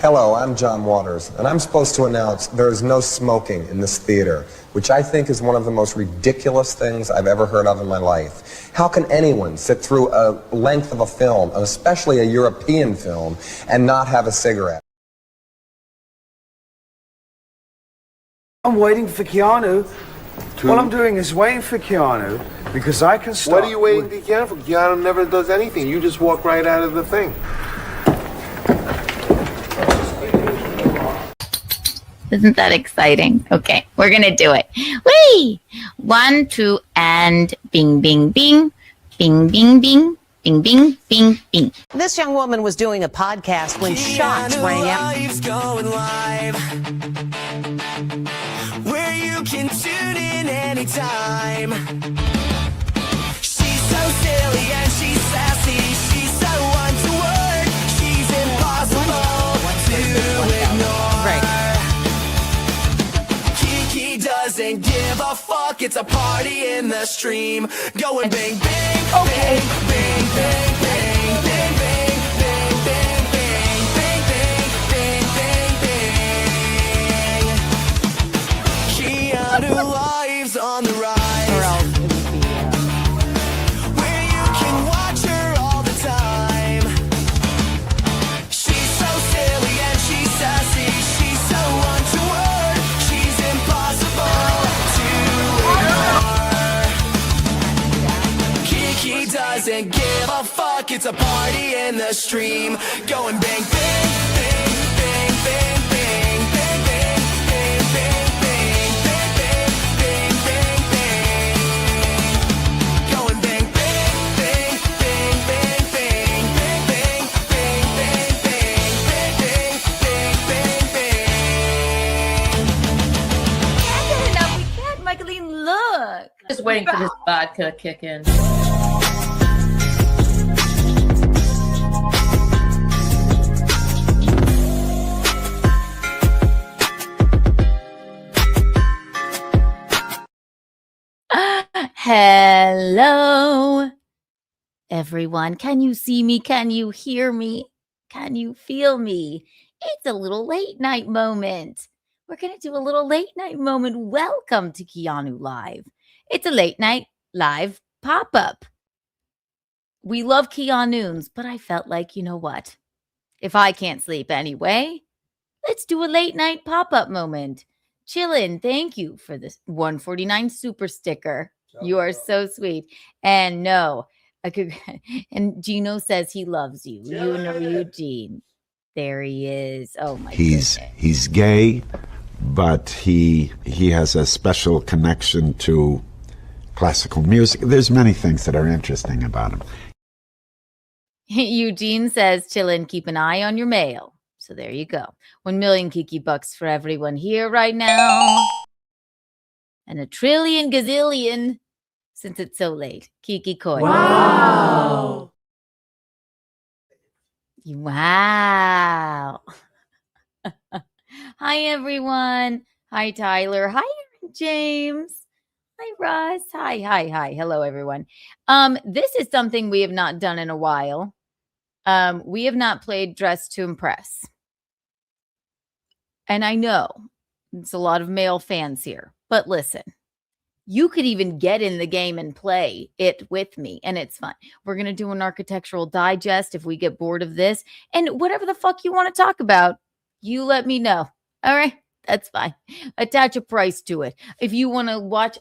Hello, I'm John Waters, and I'm supposed to announce there is no smoking in this theater, which I think is one of the most ridiculous things I've ever heard of in my life. How can anyone sit through a length of a film, especially a European film, and not have a cigarette? I'm waiting for Keanu. All I'm doing is waiting for Keanu because I can start. What are you waiting for Keanu for? Keanu never does anything. You just walk right out of the thing. Isn't that exciting? Okay, we're gonna do it. Whee! 1, 2, and bing, bing, bing, bing, bing, bing, bing, bing, bing, bing. This young woman was doing a podcast when shots rang out. Going live, where you can tune in anytime. She's so silly and she's sassy. She's so one to work. She's impossible to ignore. Doesn't give a fuck, it's a party in the stream. Going bang, bang, bang, bang, bang, bang, bang, bang, bang, bang, bang, bang, bang, bang, bang. Keanu Live's on the rise, where you can watch her all the time. She's so silly and she's sassy. She's so one to work. She's impossible to ignore. Kiki doesn't give a fuck. It's a party in the stream. Going bang, bang, bang, bang, bang, bang, bang, bang, bang, bang, bang, bang, bang, bang, bang, bang. Going bang, bang, bang, bang, bang, bang, bang, bang, bang, bang, bang, bang, bang, bang, bang. Can't get enough. We can't, Michaeline, look. Just waiting for this vodka to kick in. Hello, everyone. Can you see me? Can you hear me? Can you feel me? It's a little late night moment. We're going to do a little late night moment. Welcome to Keanu Live. It's a late night live pop-up. We love Keanu's, but I felt like, you know what? If I can't sleep anyway, let's do a late night pop-up moment. Chillin', thank you for this 149 super sticker. You are so sweet. And no, I could. And Gino says he loves you. You know Eugene. There he is. Oh my goodness. He's gay, but he has a special connection to classical music. There's many things that are interesting about him. Eugene says, chillin', keep an eye on your mail. So there you go. 1 million Kiki bucks for everyone here right now. And a trillion gazillion since it's so late. Kiki coin. Wow. Wow. Hi, everyone. Hi, Tyler. Hi, James. Hi, Russ. Hi. Hello, everyone. This is something we have not done in a while. We have not played Dress to Impress. And I know it's a lot of male fans here, but listen, you could even get in the game and play it with me, and it's fun. We're going to do an architectural digest if we get bored of this, and whatever the fuck you want to talk about, you let me know. All right? That's fine. Attach a price to it. If you want to watch,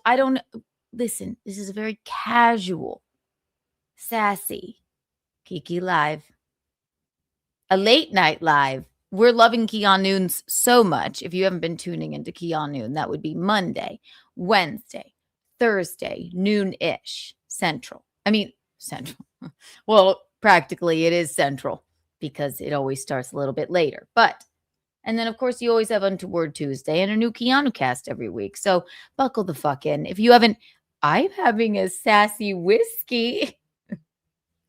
listen, this is a very casual, sassy Kiki Live. A late night live. We're loving Keanu's so much. If you haven't been tuning into Keanu, that would be Monday, Wednesday, Thursday, noon-ish, Central. Well, practically it is Central because it always starts a little bit later. And then, of course, you always have Untoward Tuesday and a new Keanu cast every week. So buckle the fuck in. If you haven't, I'm having a sassy whiskey.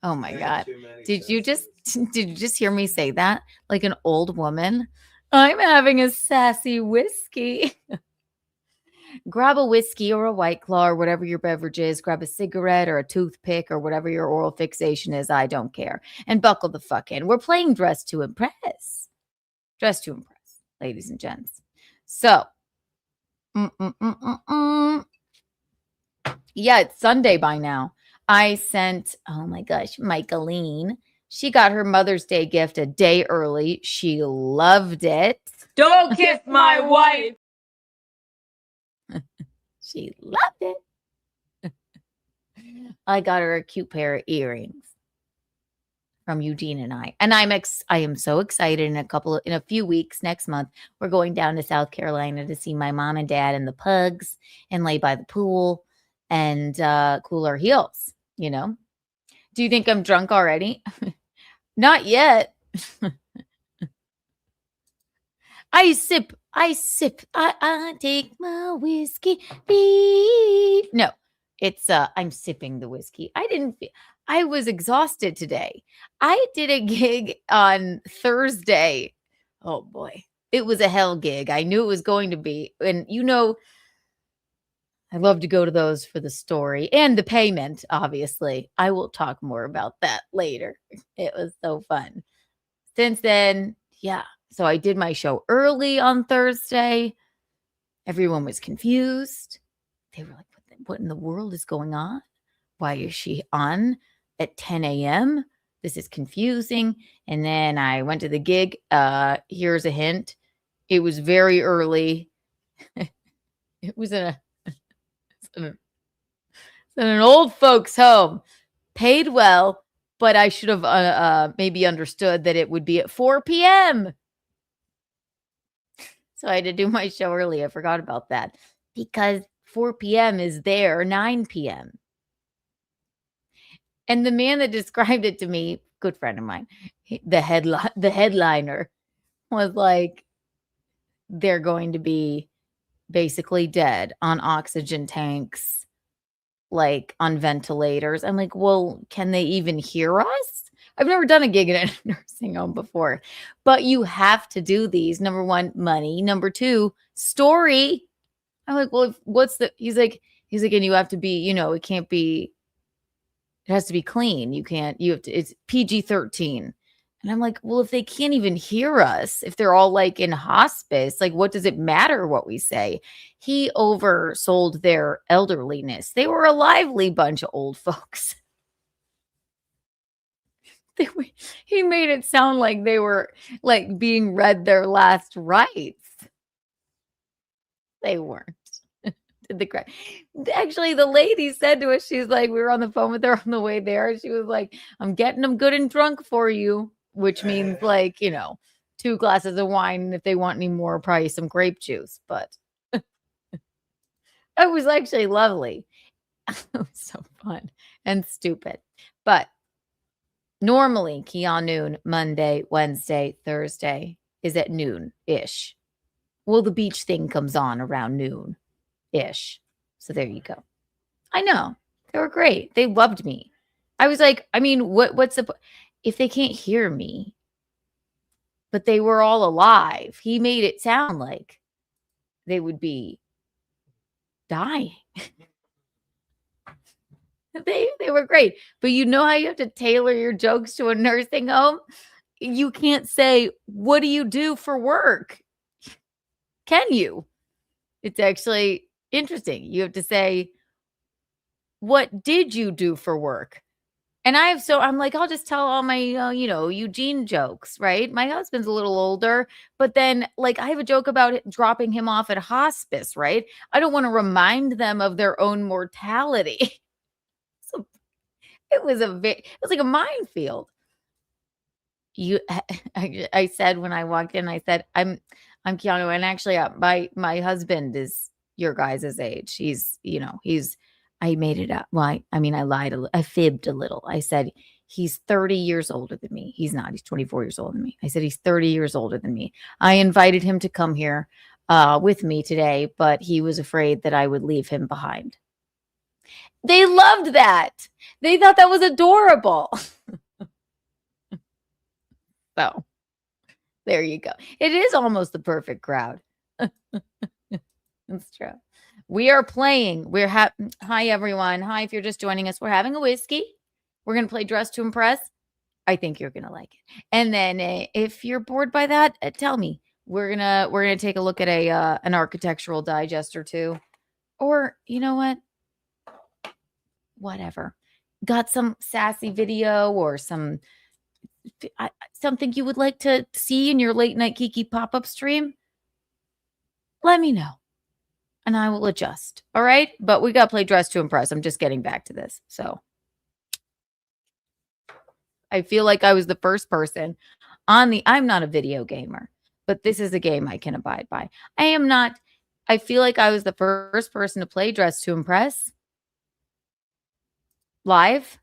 Oh, my God. Did you just hear me say that? Like an old woman? I'm having a sassy whiskey. Grab a whiskey or a White Claw or whatever your beverage is. Grab a cigarette or a toothpick or whatever your oral fixation is. I don't care. And buckle the fuck in. We're playing Dress to Impress. Dress to impress, ladies and gents. So, yeah, it's Sunday by now. I sent, oh my gosh, Michaeline. She got her Mother's Day gift a day early. She loved it. Don't kiss my wife. She loved it. I got her a cute pair of earrings from Eugene and I. And I am so excited. In a few weeks next month, we're going down to South Carolina to see my mom and dad and the pugs and lay by the pool and cool our heels, you know. Do you think I'm drunk already? Not yet. I take my whiskey. Beep. No, it's I'm sipping the whiskey. I was exhausted today. I did a gig on Thursday. Oh boy. It was a hell gig. I knew it was going to be. And you know, I love to go to those for the story and the payment, obviously. I will talk more about that later. It was so fun. Since then, yeah. So I did my show early on Thursday. Everyone was confused. They were like, what in the world is going on? Why is she on at 10 a.m.? This is confusing. And then I went to the gig. Here's a hint. It was very early. It was in an old folks' home. Paid well, but I should have maybe understood that it would be at 4 p.m. So I had to do my show early. I forgot about that because 4 p.m. is there 9 p.m. And the man that described it to me, good friend of mine, the headliner was like, they're going to be basically dead on oxygen tanks, like on ventilators. I'm like, well, can they even hear us? I've never done a gig in a nursing home before, but you have to do these. Number one, money. Number two, story. I'm like, well, he's like, and you have to be, you know, it has to be clean. It's PG-13. And I'm like, well, if they can't even hear us, if they're all like in hospice, like what does it matter what we say? He oversold their elderliness. They were a lively bunch of old folks. He made it sound like they were like being read their last rites. They weren't. Actually, the lady said to us, she's like, we were on the phone with her on the way there. She was like, I'm getting them good and drunk for you, which means like, you know, 2 glasses of wine. And if they want any more, probably some grape juice. But it was actually lovely. It was so fun and stupid. But normally, Keanu, Monday, Wednesday, Thursday is at noon-ish. Well, the beach thing comes on around noon-ish. So there you go. I know. They were great. They loved me. I was like, I mean, what's the... If they can't hear me, but they were all alive, he made it sound like they would be dying. They were great. But you know how you have to tailor your jokes to a nursing home? You can't say, what do you do for work? Can you? It's actually interesting. You have to say, what did you do for work? And I'm like, I'll just tell all my, Eugene jokes, right? My husband's a little older, but then like I have a joke about dropping him off at hospice, right? I don't want to remind them of their own mortality. So it was like a minefield. I said when I walked in, I said, I'm Keanu. And actually my husband is your guys' age. I made it up. Well, I lied. I fibbed a little. I said, he's 30 years older than me. He's not. He's 24 years older than me. I said, he's 30 years older than me. I invited him to come here with me today, but he was afraid that I would leave him behind. They loved that. They thought that was adorable. So there you go. It is almost the perfect crowd. That's true. We are playing. Hi, everyone. Hi, if you're just joining us. We're having a whiskey. We're going to play Dress to Impress. I think you're gonna like it. And then if you're bored by that, tell me. We're gonna take a look at a an architectural digest or two. Or you know what? Whatever. Got some sassy video or something you would like to see in your late night Kiki pop-up stream? Let me know. And I will adjust. All right? But we got to play Dress to Impress. I'm just getting back to this. So I feel like I was the first person I'm not a video gamer, but this is a game I can abide by. I feel like I was the first person to play Dress to Impress live,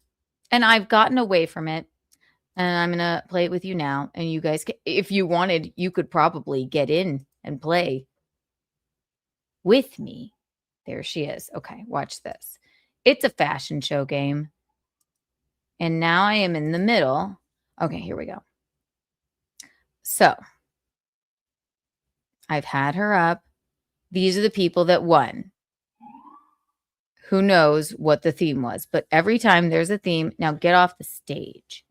and I've gotten away from it. And I'm going to play it with you now. And you guys, if you wanted, you could probably get in and play with me. There she is. Okay, watch this. It's a fashion show game. And now I am in the middle. Okay, here we go. So I've had her up. These are the people that won. Who knows what the theme was? But every time there's a theme, now get off the stage.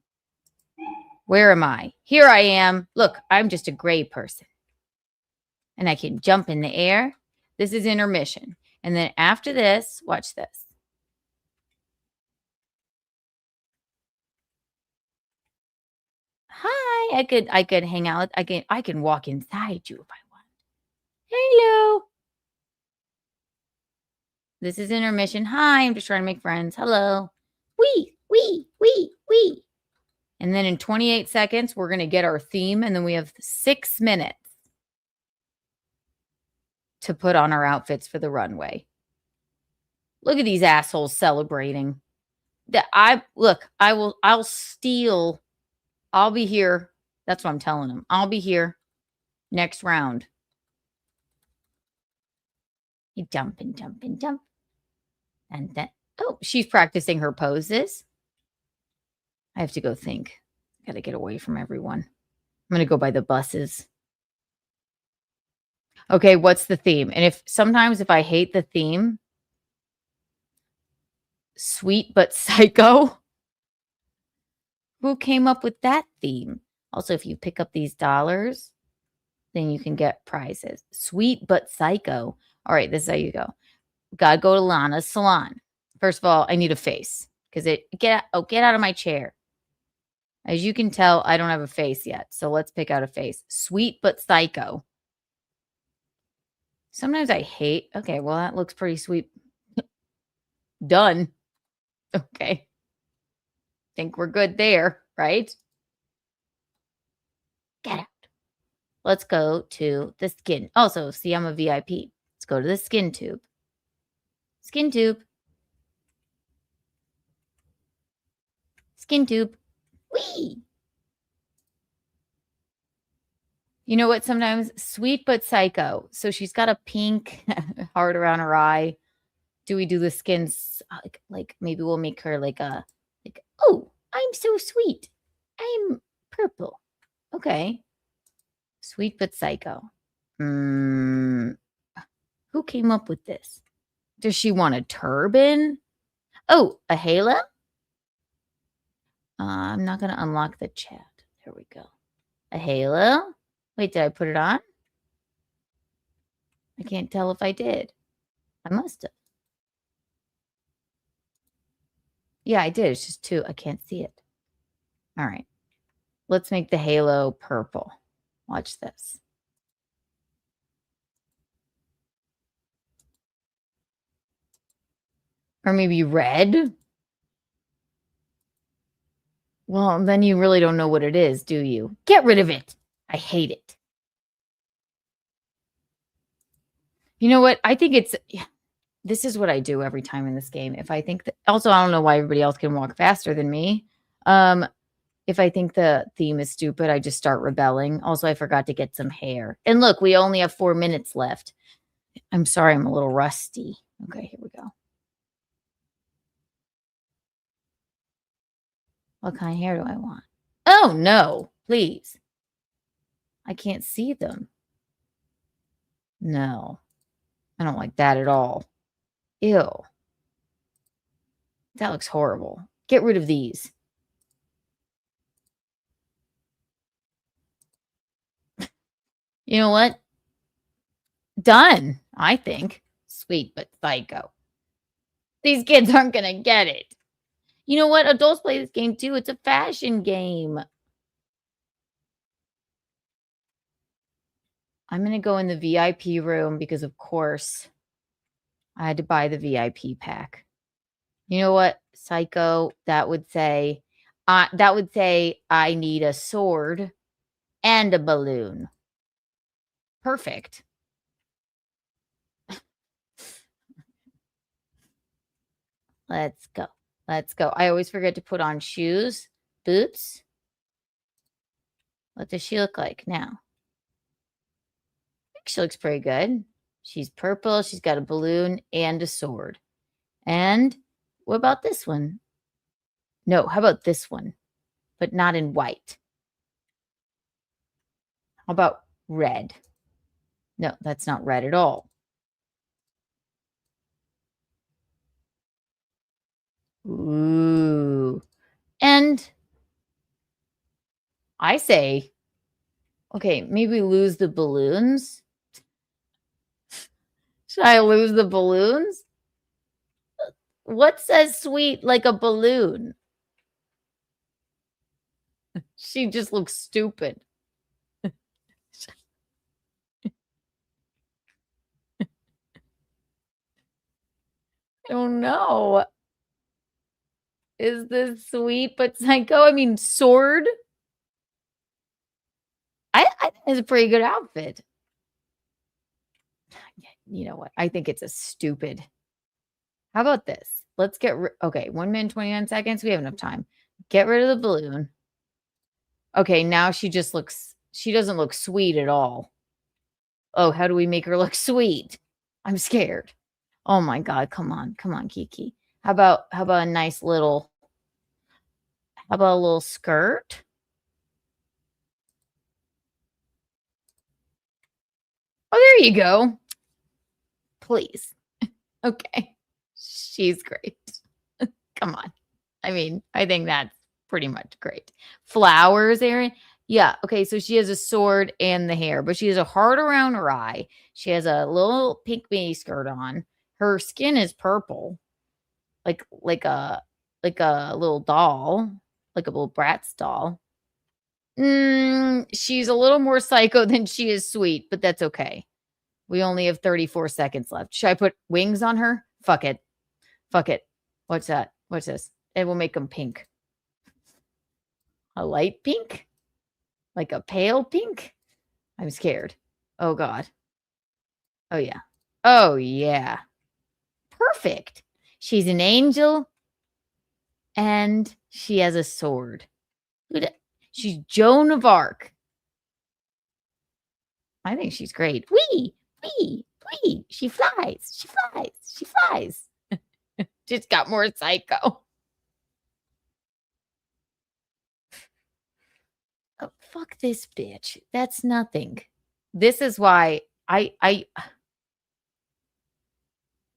Where am I? Here I am. Look, I'm just a gray person. And I can jump in the air. This is intermission. And then after this, watch this. Hi. I could hang out. I can walk inside you if I want. Hello. This is intermission. Hi, I'm just trying to make friends. Hello. Wee. And then in 28 seconds, we're going to get our theme. And then we have 6 minutes to put on our outfits for the runway. Look at these assholes celebrating. I'll steal. I'll be here. That's what I'm telling them. I'll be here next round. You jump. And then, oh, she's practicing her poses. I have to go think. Got to get away from everyone. I'm going to go by the buses. Okay, what's the theme? And sometimes if I hate the theme, Sweet But Psycho. Who came up with that theme? Also, if you pick up these dollars, then you can get prizes. Sweet But Psycho. All right, this is how you go. Gotta go to Lana's salon. First of all, I need a face because get out of my chair. As you can tell, I don't have a face yet. So let's pick out a face. Sweet But Psycho. Sometimes I hate. Okay, well, that looks pretty sweet. Done. Okay. Think we're good there, right? Get out. Let's go to the skin. Also, see, I'm a VIP. Let's go to the skin tube. Skin tube. Skin tube. Whee! You know what? Sometimes Sweet But Psycho. So she's got a pink heart around her eye. Do we do the skins? Like maybe we'll make her oh, I'm so sweet. I'm purple. Okay. Sweet But Psycho. Who came up with this? Does she want a turban? Oh, a halo? I'm not going to unlock the chat. There we go. A halo? Wait, did I put it on? I can't tell if I did. I must have. Yeah, I did. It's just 2. I can't see it. All right. Let's make the halo purple. Watch this. Or maybe red? Well, then you really don't know what it is, do you? Get rid of it. I hate it. You know what? I think this is what I do every time in this game. If I think that, also, I don't know why everybody else can walk faster than me. If I think the theme is stupid, I just start rebelling. Also, I forgot to get some hair. And look, we only have 4 minutes left. I'm sorry, I'm a little rusty. Okay, here we go. What kind of hair do I want? Oh, no, please. I can't see them. No, I don't like that at all. Ew. That looks horrible. Get rid of these. You know what? Done, I think. Sweet but psycho. These kids aren't going to get it. You know what? Adults play this game too. It's a fashion game. I'm going to go in the VIP room because, of course, I had to buy the VIP pack. You know what? Psycho, that would say I need a sword and a balloon. Perfect. Let's go. Let's go. I always forget to put on shoes, boots. What does she look like now? I think she looks pretty good. She's purple. She's got a balloon and a sword. And what about this one? No, how about this one? But not in white. How about red? No, that's not red at all. Ooh. And I say, okay, maybe lose the balloons. Should I lose the balloons? What says sweet like a balloon? She just looks stupid. I don't know. Is this sweet but psycho? I mean, sword? I think it's a pretty good outfit. You know what? I think it's a stupid. How about this? Let's get okay, 1 minute, 29 seconds. We have enough time. Get rid of the balloon. Okay, now she doesn't look sweet at all. Oh, how do we make her look sweet? I'm scared. Oh my God, come on, Kiki. How about a nice little, how about a little skirt? Oh, there you go. Please. Okay. She's great. Come on. I mean, I think that's pretty much great. Flowers, Aaron. Yeah. Okay. So she has a sword and the hair, but she has a heart around her eye. She has a little pink mini skirt on. Her skin is purple, like a little doll, like a little Bratz doll. She's a little more psycho than she is sweet, but that's okay. We only have 34 seconds left. Should I put wings on her? Fuck it. Fuck it. What's that? What's this? It will make them pink. A light pink? Like a pale pink? I'm scared. Oh, God. Oh, yeah. Oh, yeah. Perfect. She's an angel. And she has a sword. She's Joan of Arc. I think she's great. Wee! She flies. Just got more psycho. Oh, fuck this bitch. That's nothing. This is why I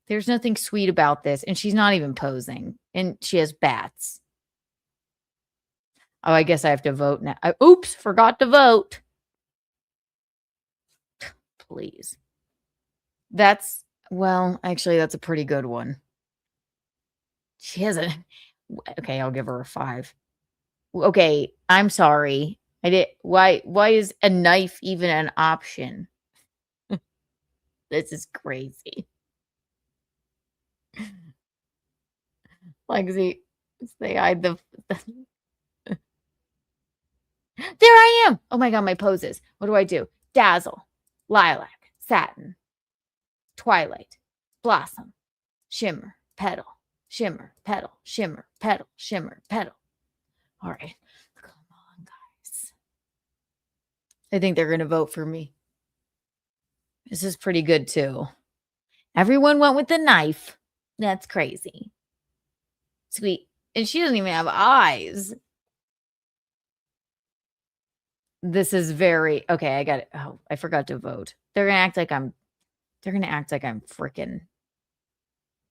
there's nothing sweet about this. And she's not even posing. And she has bats. Oh, I guess I have to vote now. Oops, forgot to vote. Please. Actually, that's a pretty good one. She has okay, I'll give her a 5. Okay, I'm sorry. Why is a knife even an option? This is crazy. Lexi, say I the there I am. Oh my God, my poses. What do? Dazzle, lilac, satin, twilight, blossom, shimmer, petal, shimmer, petal, shimmer, petal, shimmer, petal. All right. Come on, guys. I think they're going to vote for me. This is pretty good, too. Everyone went with the knife. That's crazy. Sweet. And she doesn't even have eyes. This is very okay. I got it. Oh, I forgot to vote. They're gonna act like I'm freaking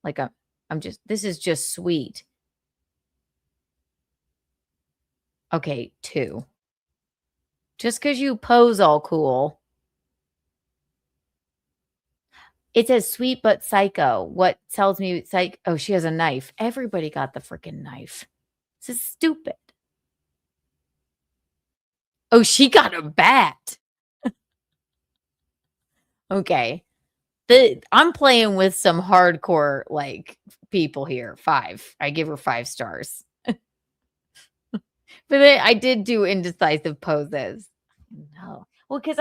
like I'm just this is just sweet. Okay, 2. Just because you pose all cool It says sweet but psycho. What tells me psych? Oh, she has a knife. Everybody got the freaking knife. This is stupid. Oh, she got a bat. Okay. I'm playing with some hardcore like people here. 5. I give her 5 stars. But I did do indecisive poses. No. Well, because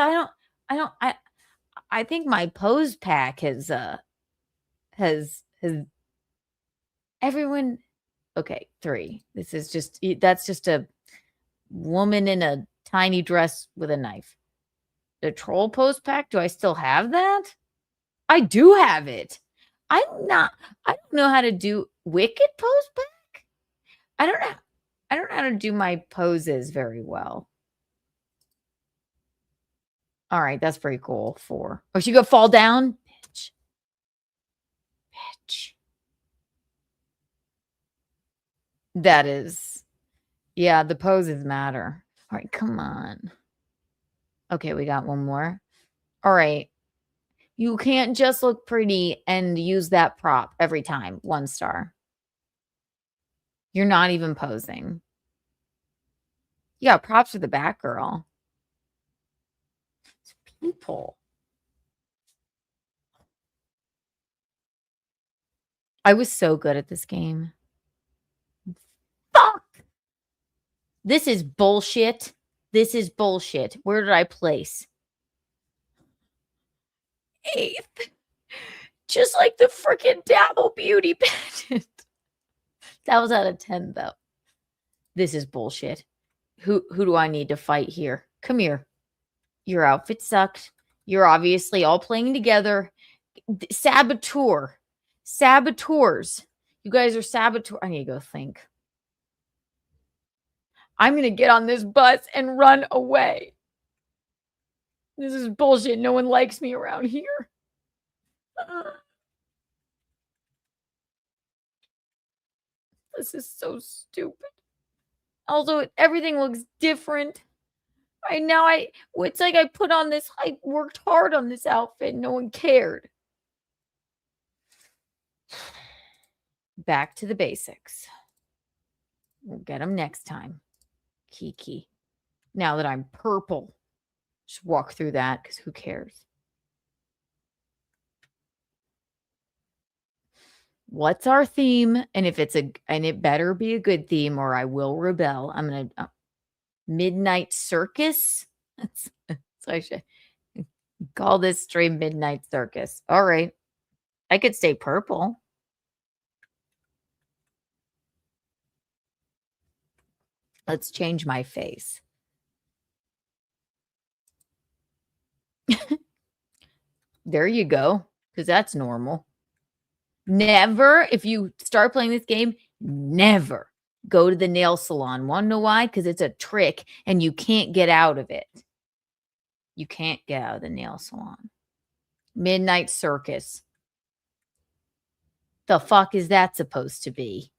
I think my pose pack has everyone. Okay, 3. That's just a woman in a tiny dress with a knife. The troll pose pack, do I still have that? I do have it. I don't know how to do Wicked pose pack. I don't know how to do my poses very well. All right, that's pretty cool. 4. Oh, she go fall down? Bitch. That is, yeah, the poses matter. All right, come on. Okay, we got one more. All right. You can't just look pretty and use that prop every time. 1 star. You're not even posing. Yeah, props for the back girl. It's people. I was so good at this game. Fuck! This is bullshit. This is bullshit. Where did I place? 8th. Just like the freaking Dabble Beauty pageant. That was out of 10, though. This is bullshit. Who do I need to fight here? Come here. Your outfit sucked. You're obviously all playing together. Saboteur. Saboteurs. You guys are saboteur. I need to go think. I'm going to get on this bus and run away. This is bullshit. No one likes me around here. This is so stupid. Also, everything looks different. It's like I put on this, I worked hard on this outfit. No one cared. Back to the basics. We'll get them next time. Kiki. Now that I'm purple, just walk through that because who cares? What's our theme? And if it's and it better be a good theme or I will rebel. I'm going to Midnight Circus. So I should call this stream Midnight Circus. All right. I could stay purple. Let's change my face. There you go. Because that's normal. Never, if you start playing this game, never go to the nail salon. Want to know why? Because it's a trick and you can't get out of it. You can't get out of the nail salon. Midnight Circus. The fuck is that supposed to be?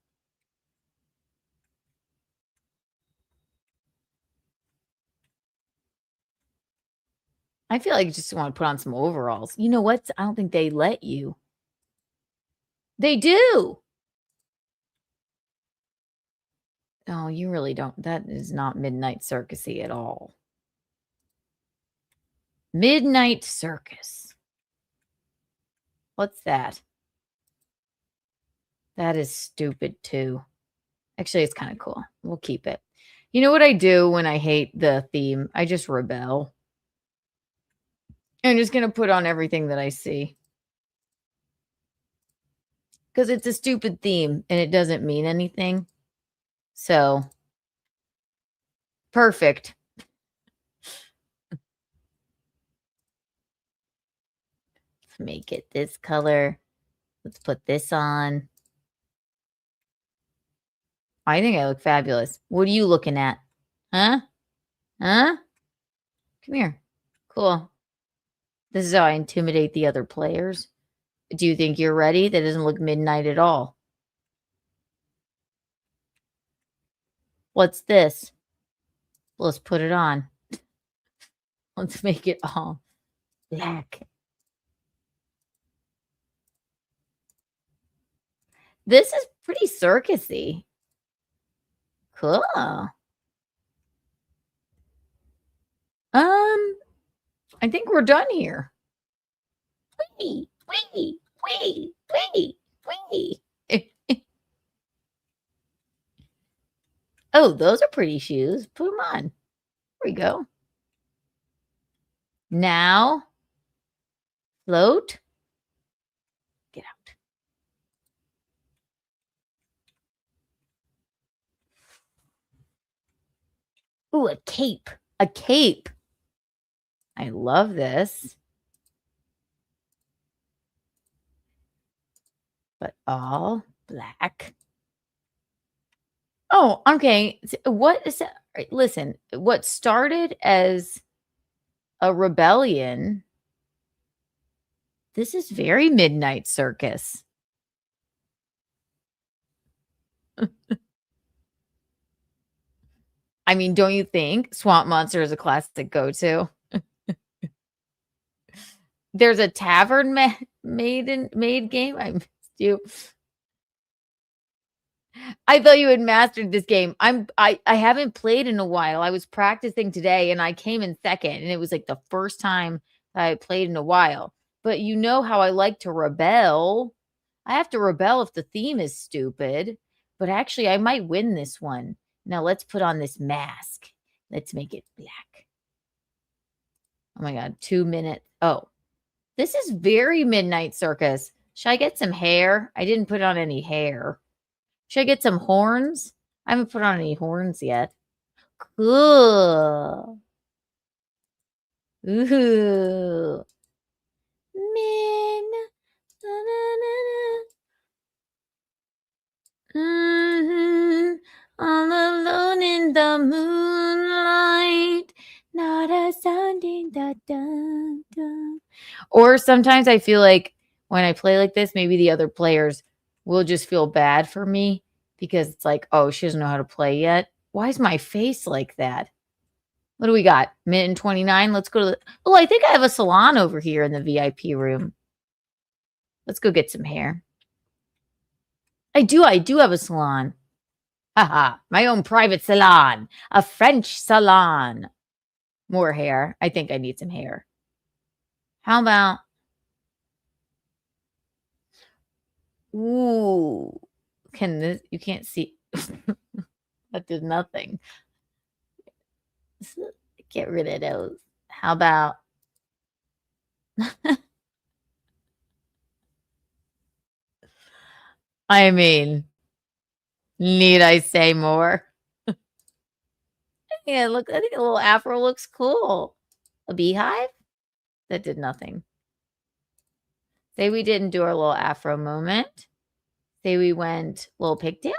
I feel like you just want to put on some overalls. You know what? I don't think they let you. They do. Oh, you really don't. That is not Midnight Circus-y at all. Midnight Circus. What's that? That is stupid too. Actually, it's kind of cool. We'll keep it. You know what I do when I hate the theme? I just rebel. I'm just going to put on everything that I see. Because it's a stupid theme and it doesn't mean anything. So, perfect. Let's make it this color. Let's put this on. I think I look fabulous. What are you looking at? Huh? Huh? Come here. Cool. This is how I intimidate the other players. Do you think you're ready? That doesn't look midnight at all. What's this? Let's put it on. Let's make it all black. This is pretty circusy. Cool. I think we're done here. Wee, wee, wee, wee, wee. Oh, those are pretty shoes. Put them on. There we go. Now, float. Get out. Ooh, a cape. A cape. I love this. But all black. Oh, okay. What is that? Listen, what started as a rebellion, this is very Midnight Circus. I mean, don't you think Swamp Monster is a classic go-to? There's a tavern maid game. I missed you. I thought you had mastered this game. I haven't played in a while. I was practicing today and I came in second, and it was like the first time I played in a while. But you know how I like to rebel. I have to rebel if the theme is stupid. But actually, I might win this one. Now let's put on this mask. Let's make it black. Oh my God, 2 minutes. Oh, this is very Midnight Circus. Should I get some hair? I didn't put on any hair. Should I get some horns? I haven't put on any horns yet. Cool. Ooh. Min. All alone in the moonlight. Not a sound in the dun, dun. Or sometimes I feel like when I play like this, maybe the other players will just feel bad for me because it's like, oh, she doesn't know how to play yet. Why is my face like that? What do we got? Minute and 29. Let's go to the... Oh, I think I have a salon over here in the VIP room. Let's go get some hair. I do have a salon. Haha, my own private salon. A French salon. More hair. I think I need some hair. How about... Ooh. Can this... You can't see... That did nothing. Get rid of those. How about... I mean, need I say more? Yeah, look, I think a little afro looks cool. A beehive? That did nothing. Say we didn't do our little afro moment. Say we went little pigtails.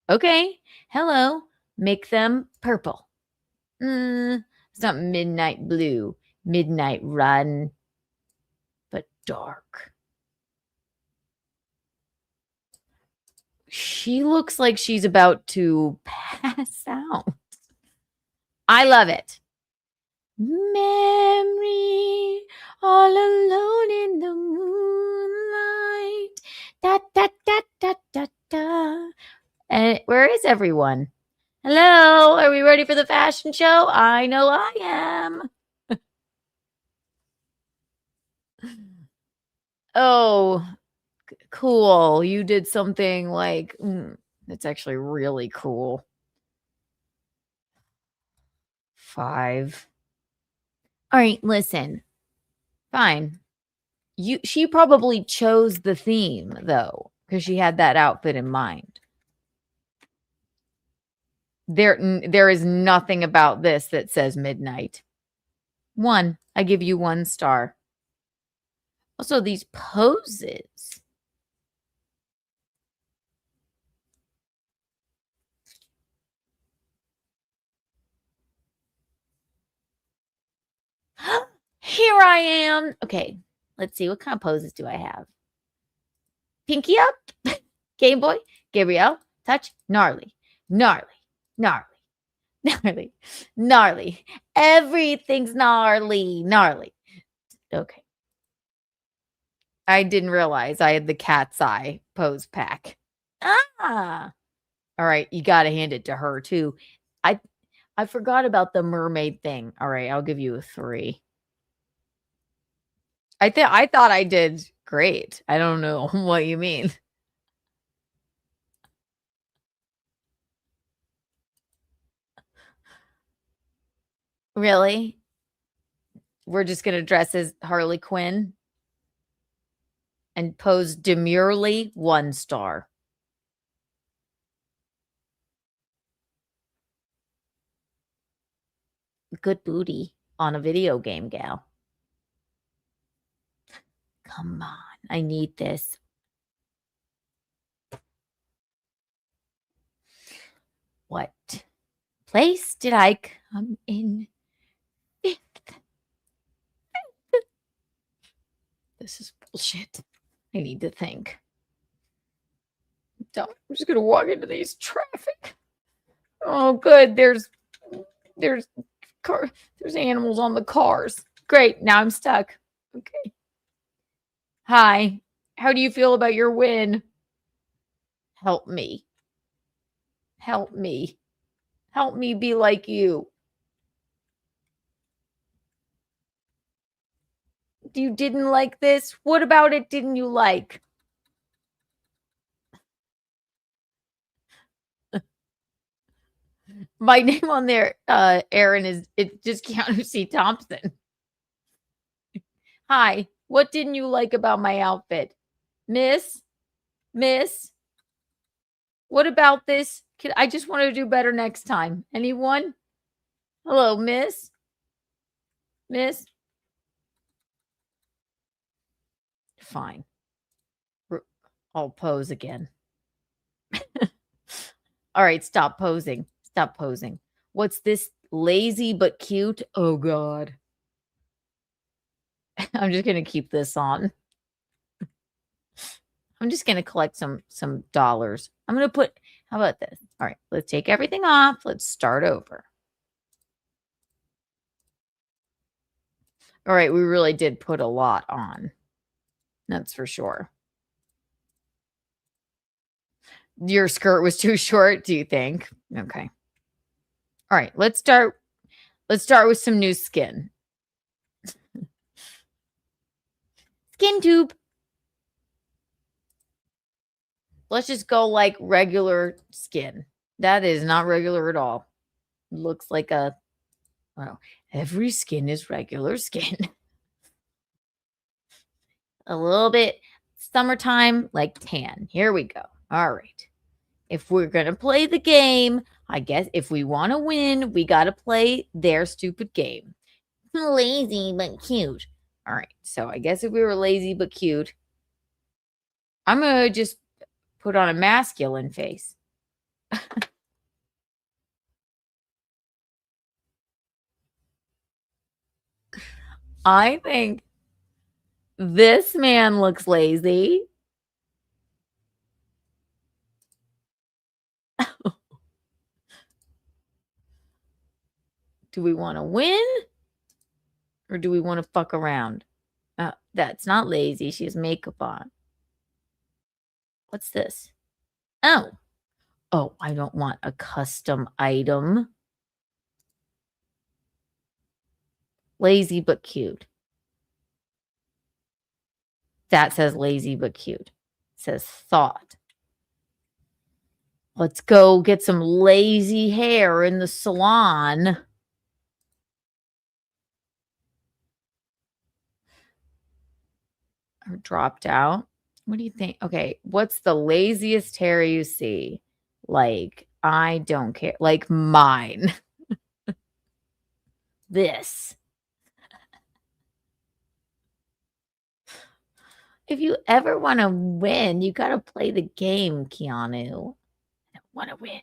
Okay. Hello. Make them purple. It's not midnight blue. Midnight run. But dark. She looks like she's about to pass out. I love it. Memory, all alone in the moonlight. Da, da, da, da, da, da. And where is everyone? Hello, are we ready for the fashion show? I know I am. Oh, cool. You did something like, it's actually really cool. 5. All right, listen. Fine. She probably chose the theme though, because she had that outfit in mind. There is nothing about this that says midnight. 1. I give you 1 star. Also, these poses. Here I am. Okay, let's see. What kind of poses do I have? Pinky up. Game Boy. Gabrielle. Touch. Gnarly. Gnarly. Gnarly. Gnarly. Gnarly. Everything's gnarly. Gnarly. Okay. I didn't realize I had the cat's eye pose pack. Ah. All right, you got to hand it to her too. I forgot about the mermaid thing. All right, I'll give you a 3. I thought I did great. I don't know what you mean. Really? We're just going to dress as Harley Quinn and pose demurely 1 star. Good booty on a video game, gal. Come on, I need this. What place did I come in 5th? This is bullshit. I need to think. I'm just gonna walk into these traffic. Oh, good. There's animals on the cars. Great. Now I'm stuck. Okay. Hi. How do you feel about your win? Help me. Help me. Help me be like you. You didn't like this? What about it didn't you like? My name on there, Aaron, is it's just Keanu C. Thompson. Hi. What didn't you like about my outfit? Miss? What about this? I just want to do better next time. Anyone? Hello, Miss? Fine. I'll pose again. All right, stop posing. Stop posing. What's this? Lazy but cute? Oh, God. I'm just going to keep this on. I'm just going to collect some dollars. I'm going to put, how about this? All right, let's take everything off. Let's start over. All right, we really did put a lot on. That's for sure. Your skirt was too short, do you think? Okay. All right, let's start with some new skin. Skin tube. Let's just go like regular skin. That is not regular at all. Looks like a, well, every skin is regular skin. A little bit summertime, like tan. Here we go. All right. If we're going to play the game, I guess if we want to win, we got to play their stupid game. Lazy but cute. All right. So I guess if we were lazy but cute, I'm going to just put on a masculine face. I think this man looks lazy. Do we want to win? Or do we want to fuck around? That's not lazy. She has makeup on. What's this? Oh. Oh, I don't want a custom item. Lazy but cute. That says lazy but cute. It says thought. Let's go get some lazy hair in the salon. Or dropped out. What do you think? Okay, what's the laziest hair you see? Like, I don't care. Like mine. This. If you ever want to win, you got to play the game, Keanu. I don't want to win.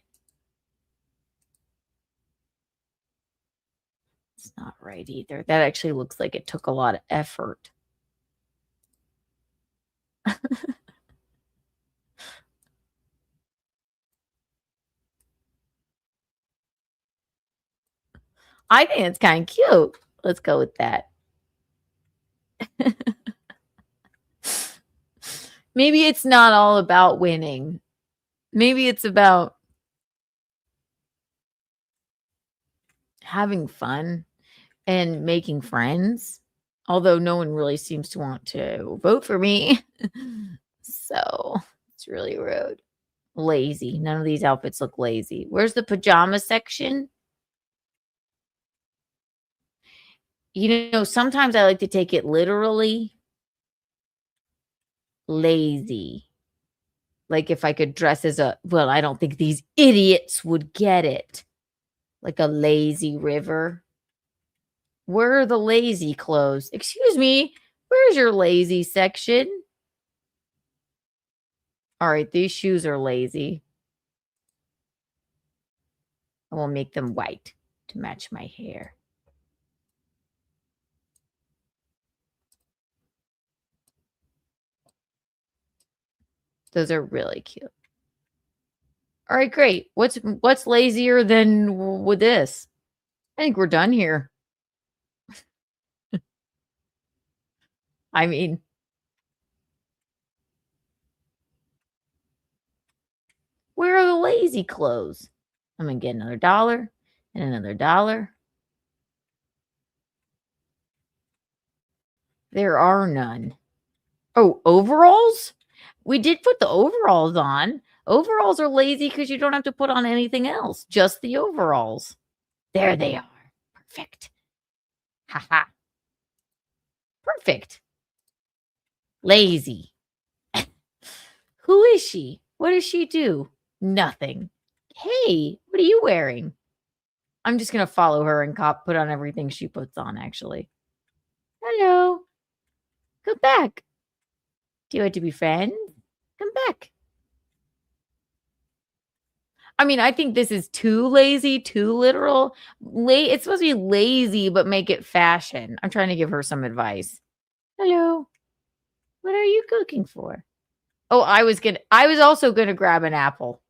It's not right either. That actually looks like it took a lot of effort. I think it's kind of cute. Let's go with that. Maybe it's not all about winning. Maybe it's about having fun and making friends, although no one really seems to want to vote for me. So it's really rude. Lazy. None of these outfits look lazy. Where's the pajama section? You know, sometimes I like to take it literally. Lazy. Like if I could dress as a, well, I don't think these idiots would get it. Like a lazy river. Where are the lazy clothes? Excuse me, where's your lazy section? All right, these shoes are lazy. I will make them white to match my hair. Those are really cute. All right, great. What's lazier than with this? I think we're done here. I mean, where are the lazy clothes? I'm going to get another $1 and another $1. There are none. Oh, overalls? We did put the overalls on. Overalls are lazy because you don't have to put on anything else. Just the overalls. There they are. Perfect. Haha. Perfect. Lazy. Who is she? What does she do? Nothing. Hey, what are you wearing? I'm just going to follow her and put on everything she puts on, actually. Hello. Come back. Do you want to be friends? Come back. I mean, I think this is too lazy, too literal. It's supposed to be lazy, but make it fashion. I'm trying to give her some advice. Hello. What are you cooking for? Oh, I was also gonna grab an apple.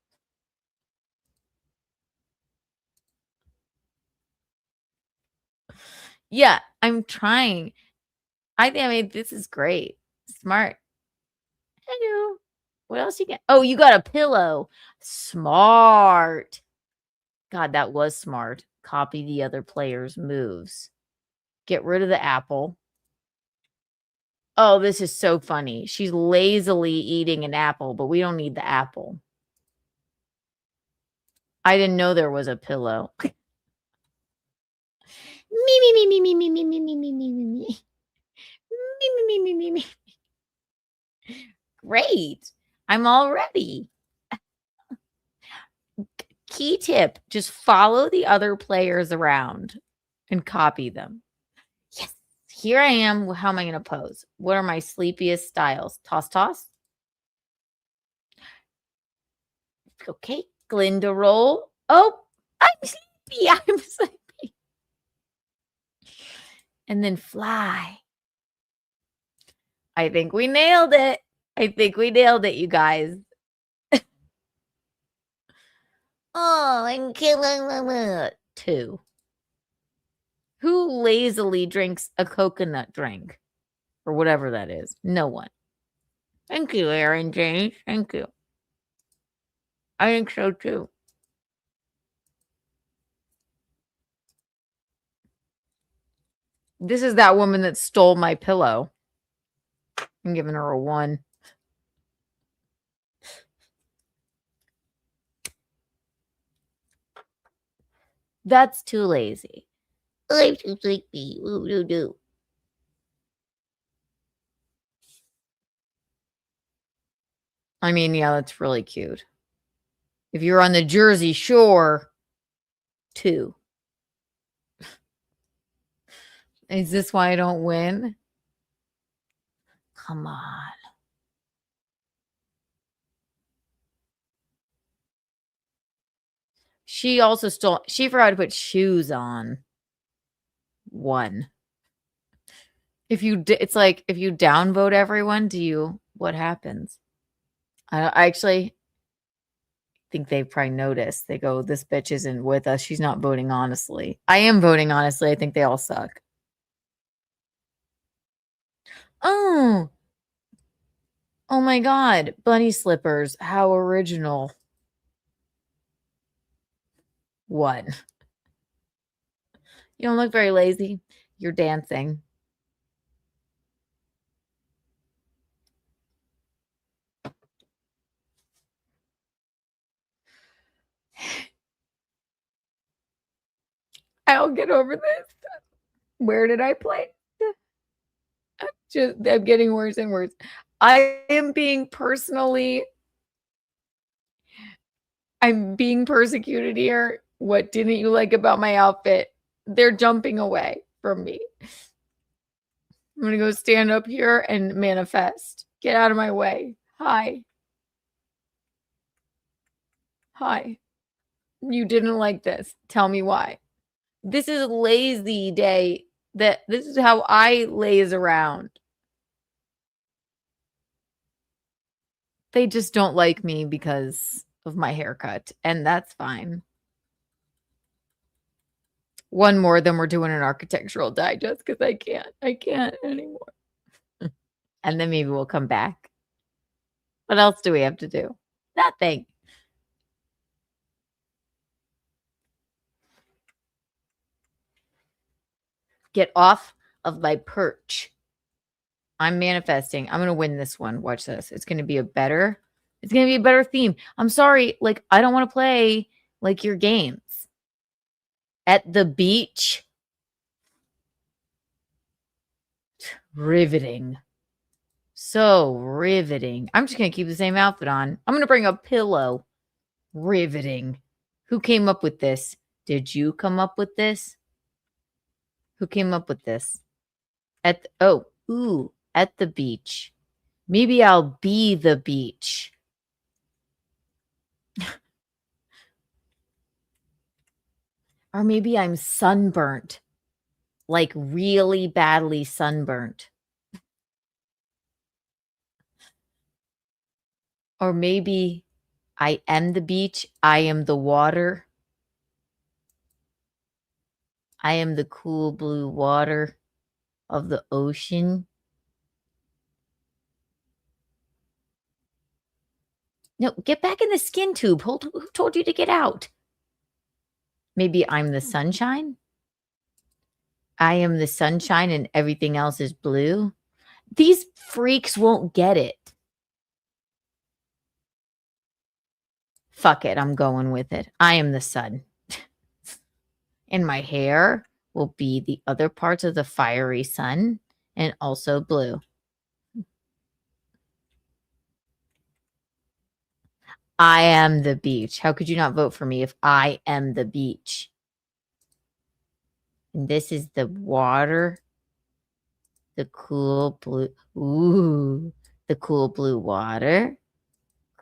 Yeah, I'm trying. I mean, this is great. Smart. Hello. What else you get? Oh, you got a pillow. Smart. God, that was smart. Copy the other player's moves. Get rid of the apple. Oh, this is so funny. She's lazily eating an apple, but we don't need the apple. I didn't know there was a pillow. Me, me, me, me, me, me, me, me, me, me, me, me, me. Me, me, me, me, me, me. Great. I'm all ready. Key tip, just follow the other players around and copy them. Yes. Here I am. How am I going to pose? What are my sleepiest styles? Toss, toss. Okay. Glinda roll. Oh, I'm sleepy. I'm sleepy. And then fly. I think we nailed it. I think we nailed it, you guys. Oh, I'm killing 2. Who lazily drinks a coconut drink? Or whatever that is. No one. Thank you, Aaron James. Thank you. I think so too. This is that woman that stole my pillow. I'm giving her a 1. That's too lazy. I'm too sleepy. Ooh. I mean, yeah, that's really cute. If you're on the Jersey Shore, 2. Is this why I don't win? Come on. She also she forgot to put shoes on. 1. It's like, if you downvote everyone, what happens? I actually think they probably noticed. They go, this bitch isn't with us. She's not voting honestly. I am voting honestly. I think they all suck. Oh my God. Bunny slippers. How original. What? You don't look very lazy. You're dancing. I'll get over this. Where did I play? I'm getting worse and worse. I am being I'm being persecuted here. What didn't you like about my outfit? They're jumping away from me. I'm gonna go stand up here and manifest. Get out of my way. Hi. Hi. You didn't like this. Tell me why. This is lazy day. This is how I laze around. They just don't like me because of my haircut, and that's fine. One more, then we're doing an architectural digest because I can't anymore. And then maybe we'll come back. What else do we have to do? Nothing. Get off of my perch. I'm manifesting. I'm going to win this one. Watch this. It's going to be a better theme. I'm sorry. Like, I don't want to play like your games. At the beach. Riveting. So riveting. I'm just going to keep the same outfit on. I'm going to bring a pillow. Riveting. Who came up with this? Did you come up with this? Who came up with this? At the beach. Maybe I'll be the beach. Or maybe I'm sunburnt. Like really badly sunburnt. Or maybe I am the beach. I am the water. I am the cool blue water of the ocean. No, get back in the skin tube. Who told you to get out? Maybe I'm the sunshine. I am the sunshine and everything else is blue. These freaks won't get it. Fuck it. I'm going with it. I am the sun. And my hair will be the other parts of the fiery sun and also blue. I am the beach. How could you not vote for me if I am the beach? And this is the water. The cool blue. Ooh, the cool blue water.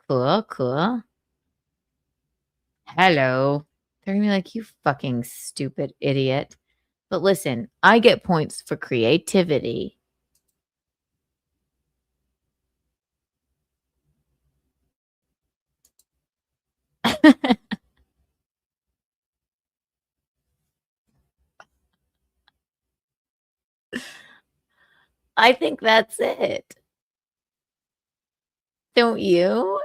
Cool, cool. Hello. They're going to be like, you fucking stupid idiot. But listen, I get points for creativity. I think that's it. Don't you?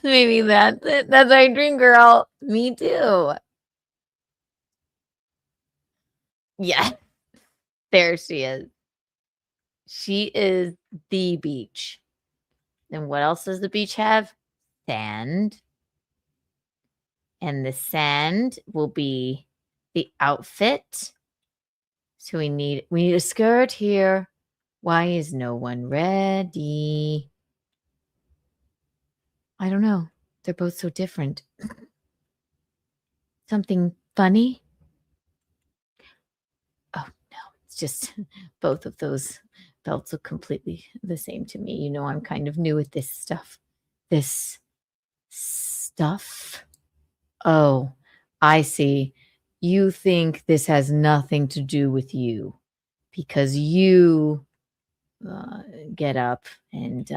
Maybe that's it. That's my dream girl. Me too. Yeah. There she is. She is the beach. And what else does the beach have? Sand. And the sand will be the outfit. So we need a skirt here. Why is no one ready? I don't know. They're both so different. Something funny? Oh, no. It's just both of those belts look completely the same to me. You know, I'm kind of new at this stuff. This stuff? Oh, I see. You think this has nothing to do with you because you get up and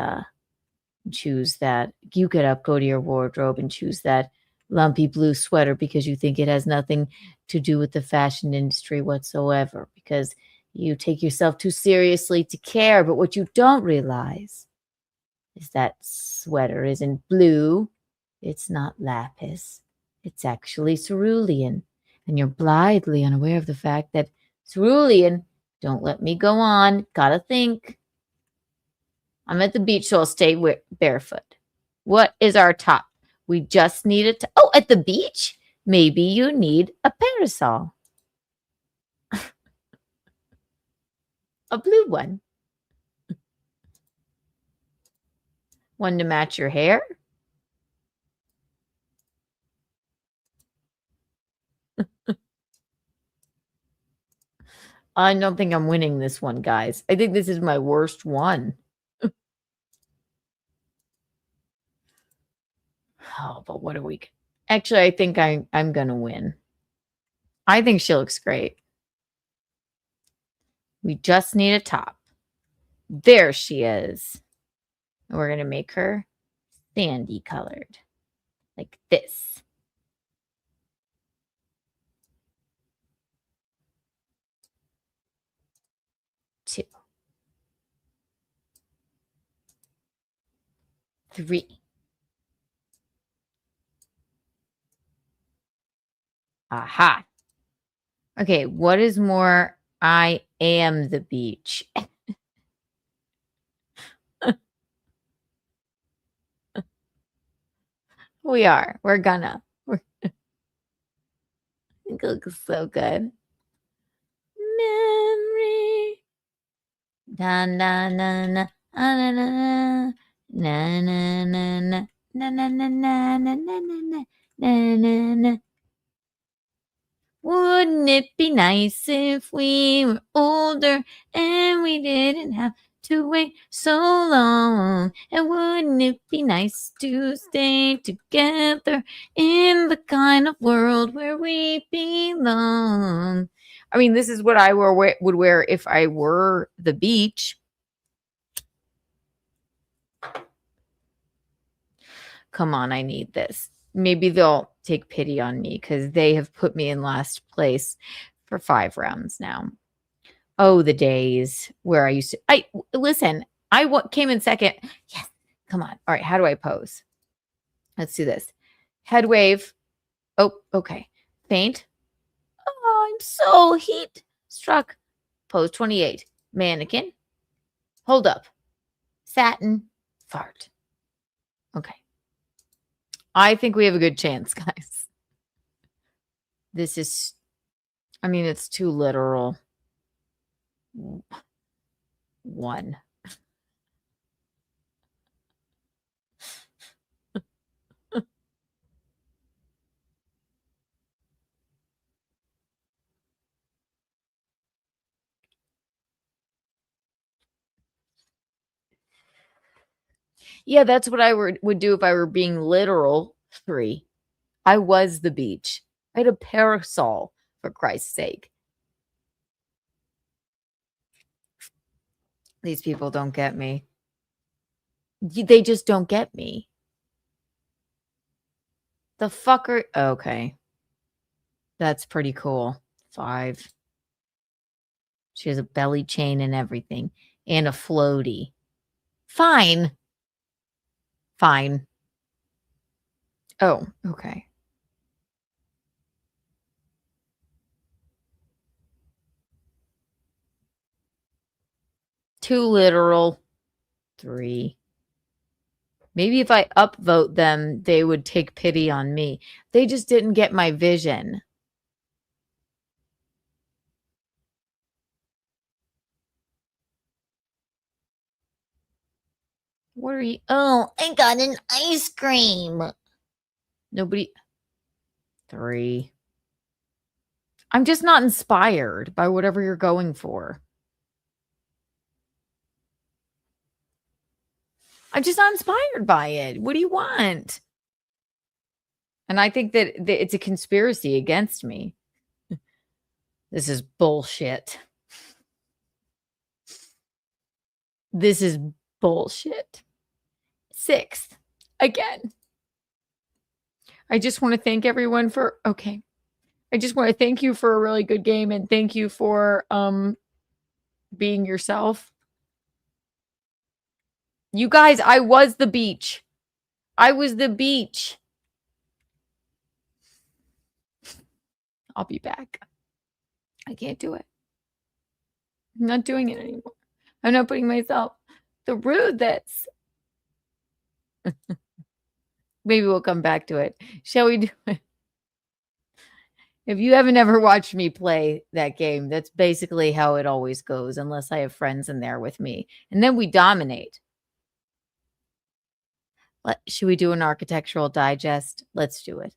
choose that. You get up, go to your wardrobe and choose that lumpy blue sweater because you think it has nothing to do with the fashion industry whatsoever because you take yourself too seriously to care. But what you don't realize is that sweater isn't blue. It's not lapis. It's actually cerulean. And you're blithely unaware of the fact that cerulean, don't let me go on, gotta think. I'm at the beach, so I'll stay barefoot. What is our top? We just need it to, oh, at the beach? Maybe you need a parasol. A blue one. One to match your hair? I don't think I'm winning this one, guys. I think this is my worst one. Oh, but what are we? Actually, I think I'm gonna win. I think she looks great. We just need a top. There she is. We're gonna make her sandy colored, like this. Two. Three. Aha. Okay, what is more? I am the beach. We are. We're gonna. It looks so good. Memory. Da na na na na na na na na na na na na na na na na na na na. Wouldn't it be nice if we were older and we didn't have to wait so long? And wouldn't it be nice to stay together in the kind of world where we belong? I mean, this is what I would wear if I were the beach. Come on, I need this. Maybe they'll take pity on me because they have put me in last place for 5 rounds now. Oh, the days where I used to. Listen. Came in second. Yes, come on. All right, how do I pose? Let's do this. Head wave. Oh, okay. Faint. Oh, I'm so heat struck. Pose 28. Mannequin. Hold up. Satin. Fart. Okay. I think we have a good chance, guys. This is, I mean, it's too literal. 1. Yeah, that's what I would do if I were being literal. 3. I was the beach. I had a parasol, for Christ's sake. These people don't get me. They just don't get me. The fucker. Okay. That's pretty cool. 5. She has a belly chain and everything. And a floaty. Fine. Fine. Oh, okay. Too literal. 3. Maybe if I upvote them, they would take pity on me. They just didn't get my vision. What are you? Oh, I got an ice cream. Nobody. 3. I'm just not inspired by whatever you're going for. I'm just not inspired by it. What do you want? And I think that it's a conspiracy against me. This is bullshit. This is bullshit. 6th. Again. I just want to thank everyone for, okay. I just want to thank you for a really good game and thank you for being yourself. You guys, I was the beach. I was the beach. I'll be back. I can't do it. I'm not doing it anymore. I'm not putting myself through this. Maybe we'll come back to it. Shall we do it? If you haven't ever watched me play that game, that's basically how it always goes, unless I have friends in there with me. And then we dominate. Should we do an architectural digest? Let's do it.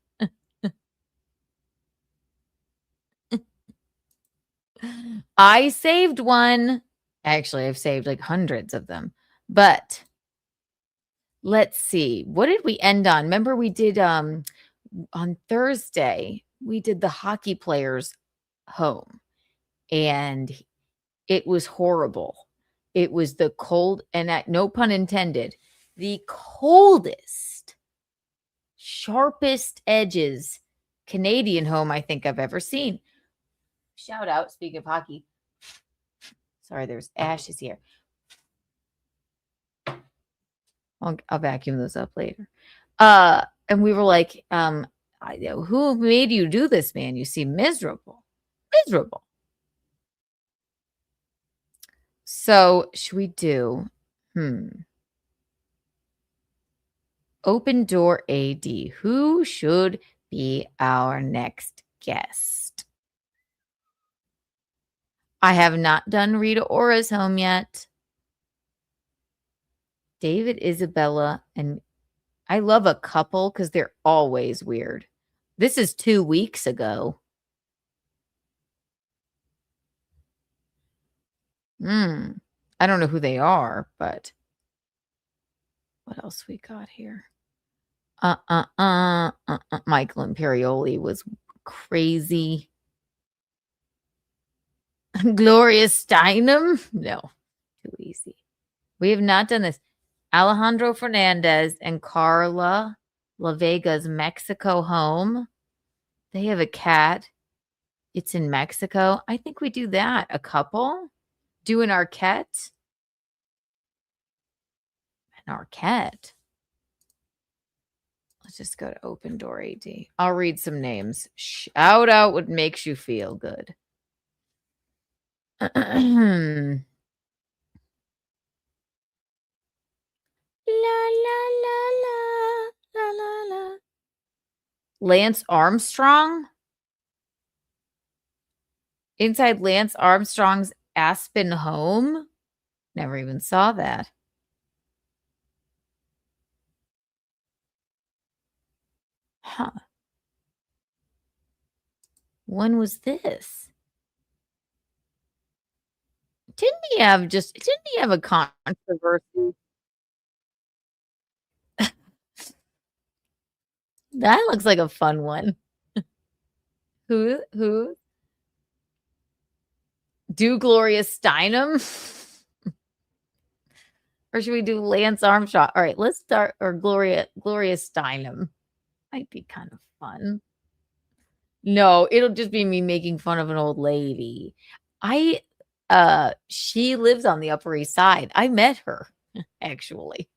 I saved one. Actually, I've saved like hundreds of them. But let's see. What did we end on? Remember we did on Thursday, we did the hockey players' home. And it was horrible. It was the cold, and no pun intended, the coldest, sharpest edges Canadian home I think I've ever seen. Shout out, speaking of hockey. Sorry, there's ashes here. I'll vacuum those up later. And we were like, who made you do this, man? You seem miserable. Miserable. So should we do, Open Door AD. Who should be our next guest? I have not done Rita Ora's home yet. David, Isabella, and I love a couple because they're always weird. This is 2 weeks ago. I don't know who they are, but what else we got here? Michael Imperioli was crazy. Gloria Steinem? No, too easy. We have not done this. Alejandro Fernandez and Carla La Vega's Mexico home. They have a cat. It's in Mexico. I think we do that. A couple. Do an Arquette. An Arquette. Let's just go to Open Door AD. I'll read some names. Shout out what makes you feel good. La la la la la la la. Lance Armstrong? Inside Lance Armstrong's Aspen home? Never even saw that. Huh. When was this? Didn't he have a controversy? That looks like a fun one. Who? Do Gloria Steinem? Or should we do Lance Armstrong? All right, let's start. Or Gloria Steinem. Might be kind of fun. No, it'll just be me making fun of an old lady. She lives on the Upper East Side. I met her, actually.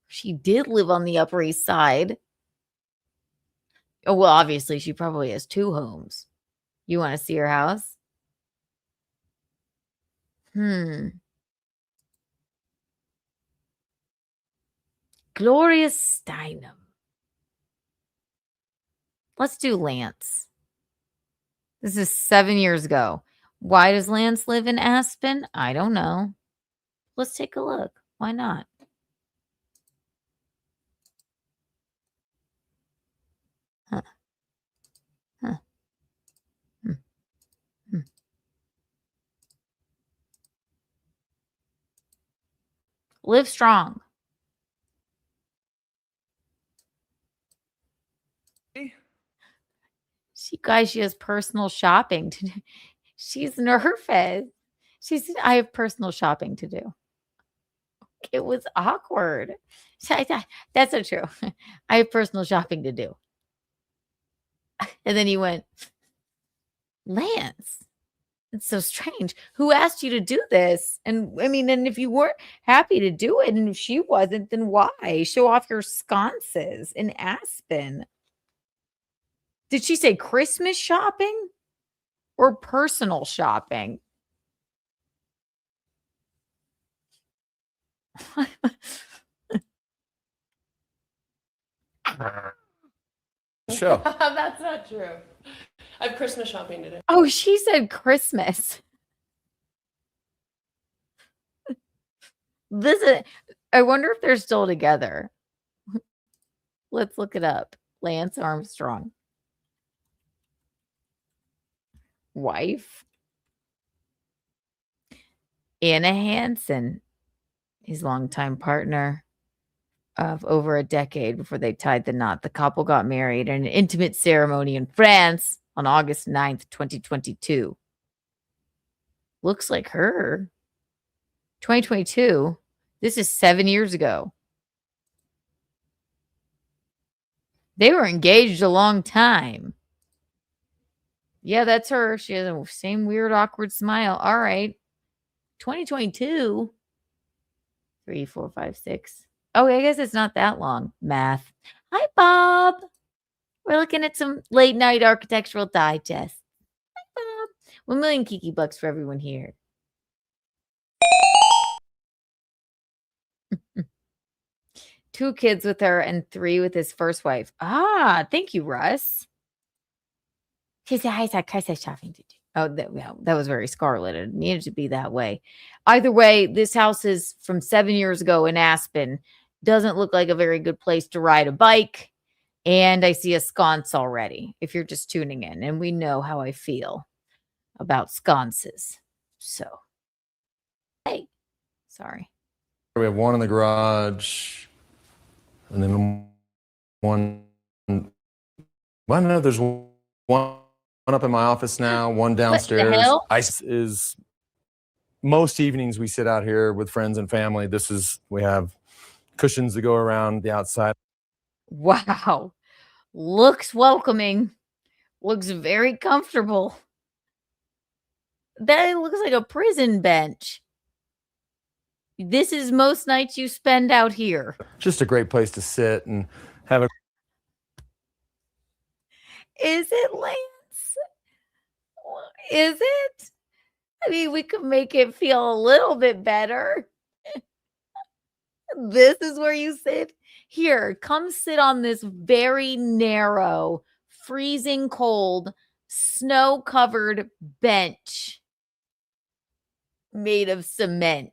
She did live on the Upper East Side. Oh, well, obviously, she probably has 2 homes. You want to see her house? Gloria Steinem. Let's do Lance. This is 7 years ago. Why does Lance live in Aspen? I don't know. Let's take a look. Why not? Live strong. She has personal shopping to do. She's nervous. I have personal shopping to do. It was awkward. That's not true. I have personal shopping to do. And then he went, Lance, it's so strange. Who asked you to do this? And I mean, and if you weren't happy to do it, and if she wasn't, then why? Show off your sconces in Aspen. Did she say Christmas shopping or personal shopping? Show. That's not true. I have Christmas shopping to do. Oh, she said Christmas. This is, I wonder if they're still together. Let's look it up. Lance Armstrong. Wife. Anna Hansen, his longtime partner of over a decade before they tied the knot. The couple got married in an intimate ceremony in France on August 9th, 2022. Looks like her. 2022. This is 7 years ago. They were engaged a long time. Yeah, that's her. She has the same weird, awkward smile. All right. 2022. 3, 4, 5, 6. Oh, I guess it's not that long. Math. Hi, Bob. We're looking at some late night architectural digest. Hi, Bob. 1 million Kiki bucks for everyone here. Two kids with her and 3 with his first wife. Ah, thank you, Russ. She said, "I said Christmas shopping to do." Oh, that was very Scarlet. It needed to be that way. Either way, this house is from 7 years ago in Aspen. Doesn't look like a very good place to ride a bike. And I see a sconce already, if you're just tuning in. And we know how I feel about sconces. So, hey, sorry. We have one in the garage, and then one. Well, no, there's one up in my office now, one downstairs. hell? Ice is most evenings we sit out here with friends and family. We have cushions to go around the outside. Wow. Looks welcoming. Looks very comfortable. That looks like a prison bench. This is most nights you spend out here. Just a great place to sit and have a. Is it, Lance? Is it? I mean, we could make it feel a little bit better. This is where you sit. Here, come sit on this very narrow, freezing cold, snow-covered bench made of cement.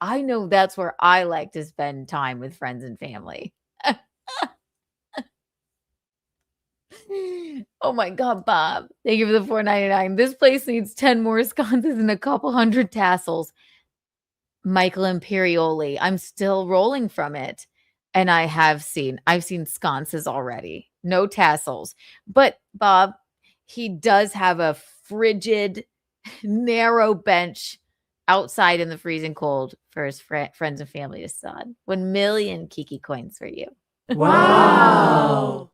I know that's where I like to spend time with friends and family. Oh my God, Bob. Thank you for the $4.99. This place needs 10 more sconces and a couple hundred tassels. Michael Imperioli. I'm still rolling from it. And I've seen sconces already. No tassels. But Bob, he does have a frigid, narrow bench outside in the freezing cold for his friends and family to sit on. 1 million Kiki coins for you. Wow.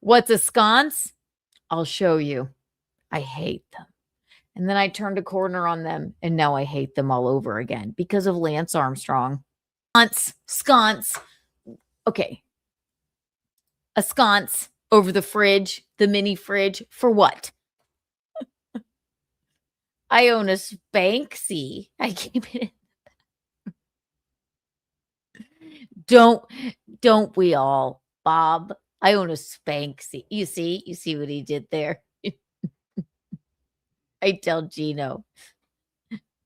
What's a sconce? I'll show you. I hate them. And then I turned a corner on them, and now I hate them all over again because of Lance Armstrong. Sconce. Okay. A sconce over the fridge, the mini fridge, for what? I own a Spanxy. I keep it in. Don't we all, Bob? I own a Spanxy. You see what he did there? I tell Gino,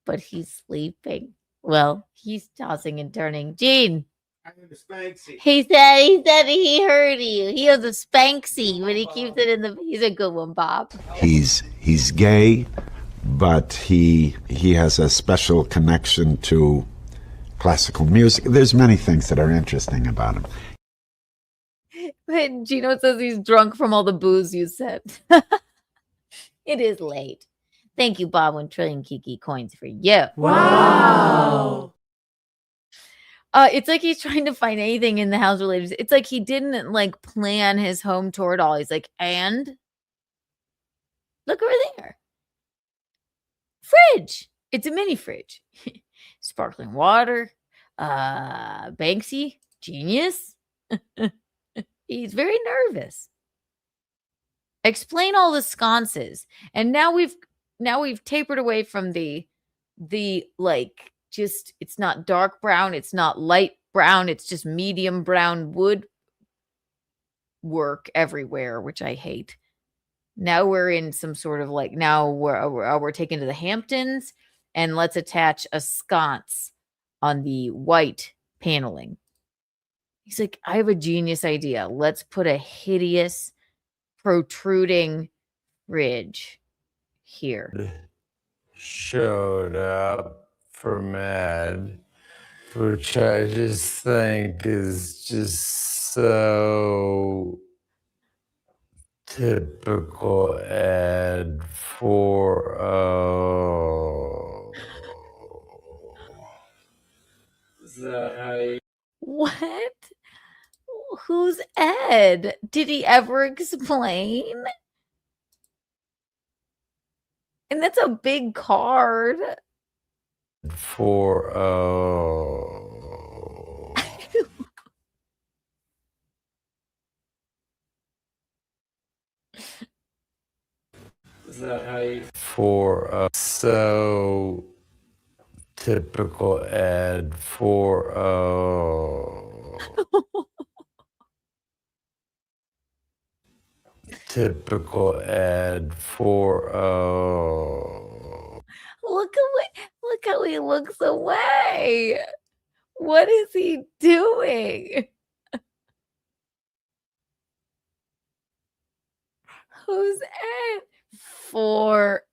but he's sleeping. Well, he's tossing and turning. Gene. I own a Spanxy. He said he heard you. He has a Spanxy, but he keeps it in the. He's a good one, Bob. He's gay, but he has a special connection to classical music. There's many things that are interesting about him. But Gino says he's drunk from all the booze you said. It is late. Thank you, Bob. 1 trillion Kiki coins for you. Wow. It's like he's trying to find anything in the house related. It's like he didn't like plan his home tour at all. He's like, and look over there. Fridge. It's a mini fridge. Sparkling water. Banksy. Genius. He's very nervous. Explain all the sconces. And now we've tapered away from the like just it's not dark brown, it's not light brown, it's just medium brown wood work everywhere, which I hate. Now we're in some sort of like now we're taken to the Hamptons and let's attach a sconce on the white paneling. He's like, I have a genius idea. Let's put a hideous protruding fridge here. Showed up for Mad, which I just think is just so typical Ed for Is that how you What? Who's Ed? Did he ever explain? And that's a big card. for Is that how you for so typical Ed for typical Ed for Look how he looks away. What is he doing? Who's Ed? For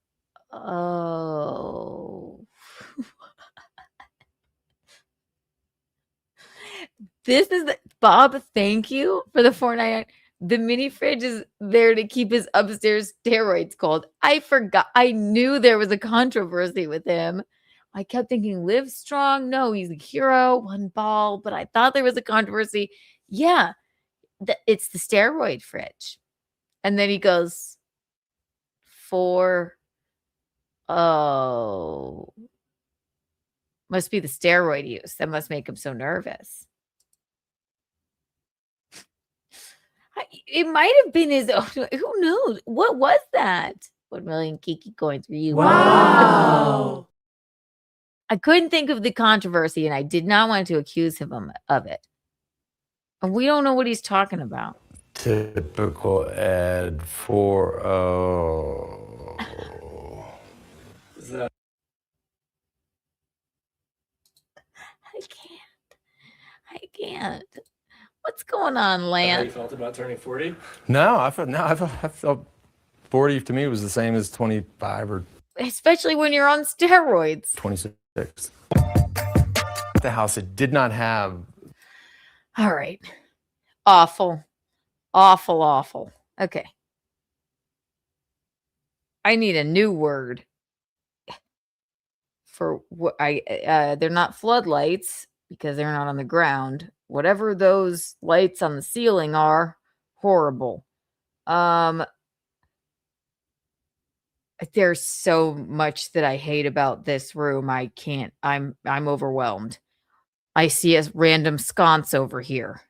This is the Bob, thank you for the 499. The mini fridge is there to keep his upstairs steroids cold. I forgot. I knew there was a controversy with him. I kept thinking, live strong. No, he's a hero, one ball. But I thought there was a controversy. Yeah, it's the steroid fridge. And then he goes, must be the steroid use. That must make him so nervous. It might have been his own. Who knows? What was that? 1 million Kiki coins for you. Wow. I couldn't think of the controversy, and I did not want to accuse him of it. And we don't know what he's talking about. typical Ed for Is that I can't. What's going on, How you Lance? felt about turning 40? No, I felt 40 to me was the same as 25 or Especially when you're on steroids. 26. The house, it did not have. All right. Awful. Awful, awful. Okay. I need a new word for what they're not floodlights because they're not on the ground. Whatever those lights on the ceiling are, horrible. There's so much that I hate about this room. I can't. I'm overwhelmed. I see a random sconce over here.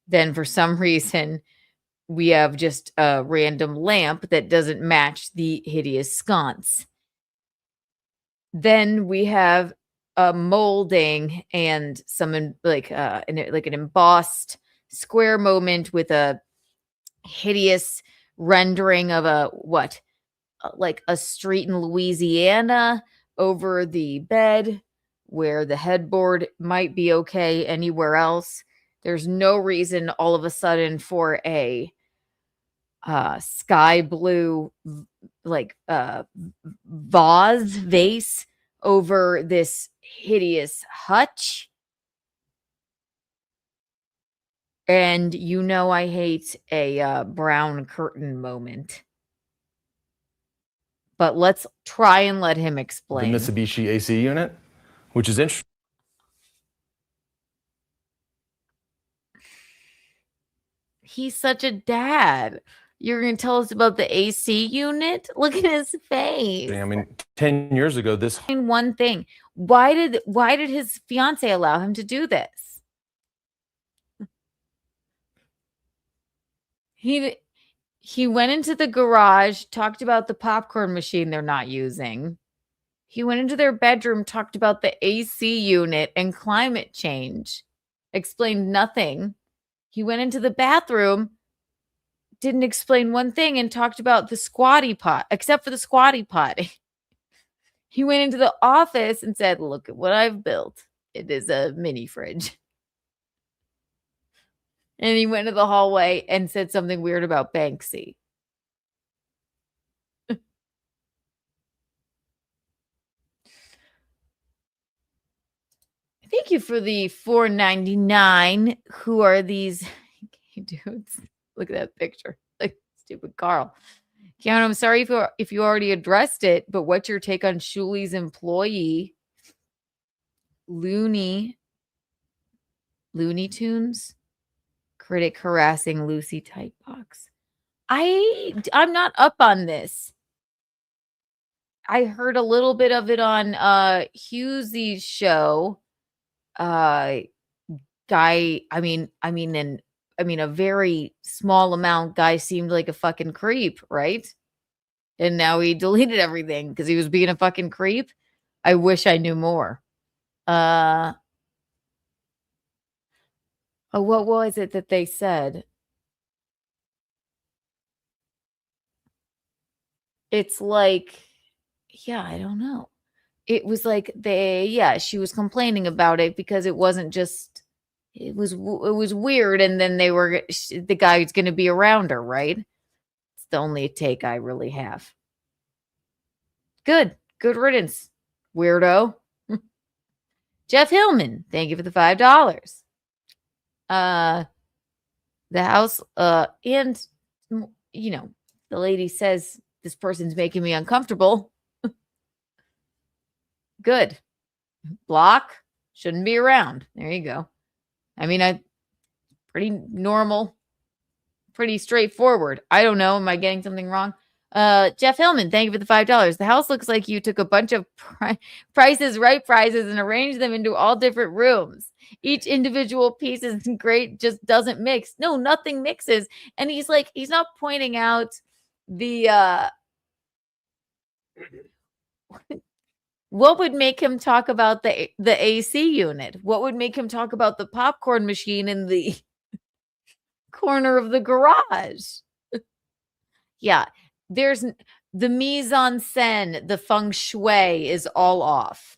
Then for some reason, we have just a random lamp that doesn't match the hideous sconce. Then we have a molding and some like an embossed square moment with a hideous rendering of like a street in Louisiana over the bed where the headboard might be okay anywhere else. There's no reason all of a sudden for a sky blue vase over this hideous hutch. And you know I hate a brown curtain moment. But let's try and let him The explain. Mitsubishi AC unit, which is interesting. He's such a dad. You're going to tell us about the AC unit? Look at his face. I mean, 10 years ago, this One thing. Why did his fiance allow him to do this? He went into the garage, talked about the popcorn machine they're not using. He went into their bedroom, talked about the AC unit and climate change. Explained nothing. He went into the bathroom, didn't explain one thing, and talked about the squatty pot, except for the squatty pot. He went into the office and said, "Look at what I've built. It is a mini fridge." And he went to the hallway and said something weird about Banksy. Thank you for the $4.99. Who are these dudes? Look at that picture. Like stupid Carl. Keanu, I'm sorry if you already addressed it, but what's your take on Shuli's employee? Looney Tunes? Critic harassing Lucy Typebox. I'm not up on this. I heard a little bit of it on Hughesy's show. A very small amount. Guy seemed like a fucking creep, right? And now he deleted everything because he was being a fucking creep. I wish I knew more. What was it that they said? It's like, yeah, I don't know. It was like she was complaining about it because it wasn't just, it was weird. And then the guy's going to be around her, right? It's the only take I really have. Good riddance, weirdo. Jeff Hillman, thank you for the $5. The house, and the lady says this person's making me uncomfortable. Good. Block. Shouldn't be around. There you go. I mean, pretty normal, pretty straightforward. I don't know. Am I getting something wrong? Jeff Hillman, thank you for the $5. The house looks like you took a bunch of Prices Right prizes and arranged them into all different rooms. Each individual piece is great, just doesn't mix. No, nothing mixes. And he's not pointing out the what would make him talk about the AC unit? What would make him talk about the popcorn machine in the corner of the garage? Yeah, there's the mise en scène, the feng shui is all off.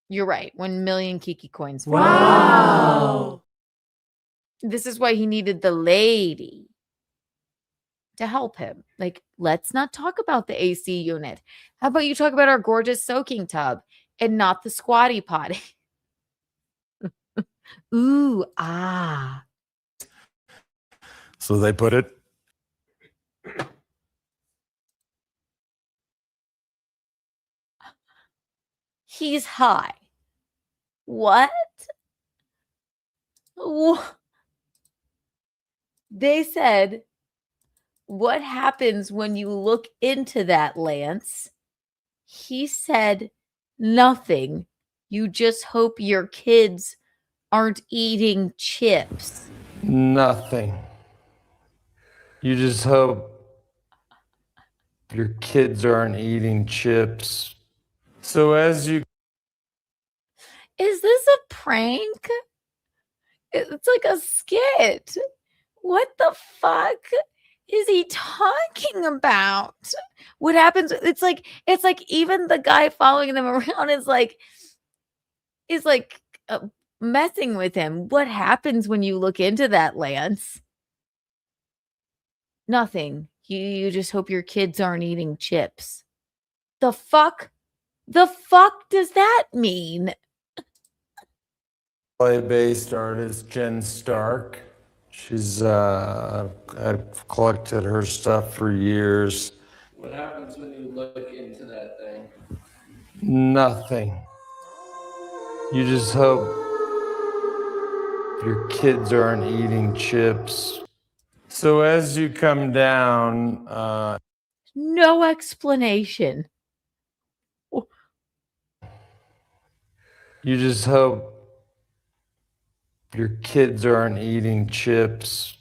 You're right. 1 million Kiki coins. Wow. This is why he needed the lady to help him. Like, let's not talk about the AC unit. How about you talk about our gorgeous soaking tub and not the squatty potty? Ooh, ah. So they put it. He's high. What? They said, what happens when you look into that, Lance? He said, nothing. You just hope your kids aren't eating chips. Nothing. You just hope your kids aren't eating chips. So as you... Is this a prank? It's like a skit. What the fuck is he talking about? What happens? It's like even the guy following them around is messing with him. What happens when you look into that, Lance? Nothing. You just hope your kids aren't eating chips. The fuck? The fuck does that mean? LA-based artist Jen Stark. She's I've collected her stuff for years. What happens when you look into that thing? Nothing. You just hope your kids aren't eating chips. So as you come down, No explanation. you just hope your kids aren't eating chips.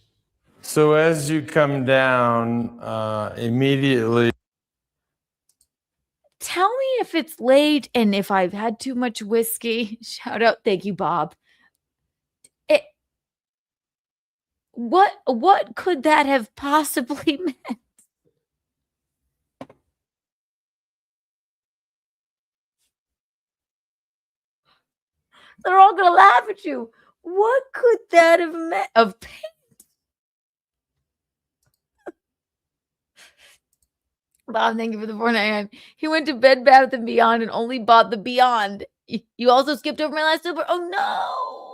So as you come down, immediately. Tell me if it's late and if I've had too much whiskey. Shout out. Thank you, Bob. What could that have possibly meant? They're all gonna laugh at you. What could that have meant? Of pain? Bob, thank you for the 4.99. He went to Bed Bath and Beyond and only bought the Beyond. You also skipped over my last super. Oh no.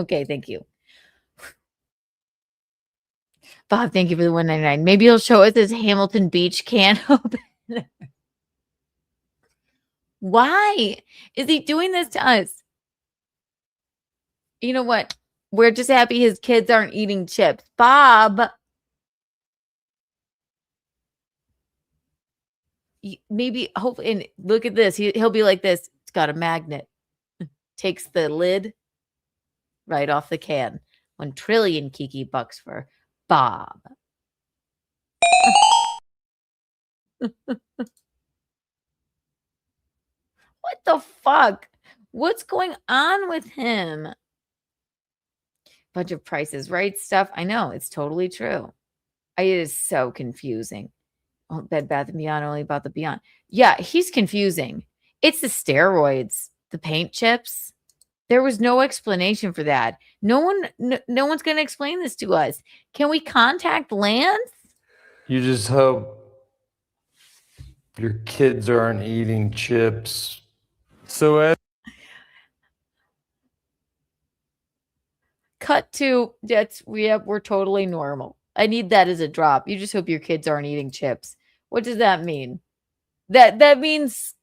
Okay, thank you. Bob, thank you for the 199. Maybe he'll show us his Hamilton Beach can opener. Why is he doing this to us? You know what? We're just happy his kids aren't eating chips. Bob. Maybe, hopefully, and look at this. He'll be like this. It's got a magnet. Takes the lid right off the can. 1 trillion Kiki bucks for Bob. What the fuck? What's going on with him? Bunch of prices, right? Stuff. I know. It's totally true. It is so confusing. Oh, Bed Bath & Beyond only about the Beyond. Yeah, he's confusing. It's the steroids, the paint chips. There was no explanation for that. No one's going to explain this to us. Can we contact Lance? You just hope your kids aren't eating chips. So as Cut to we're totally normal. I need that as a drop. You just hope your kids aren't eating chips. What does that mean? That means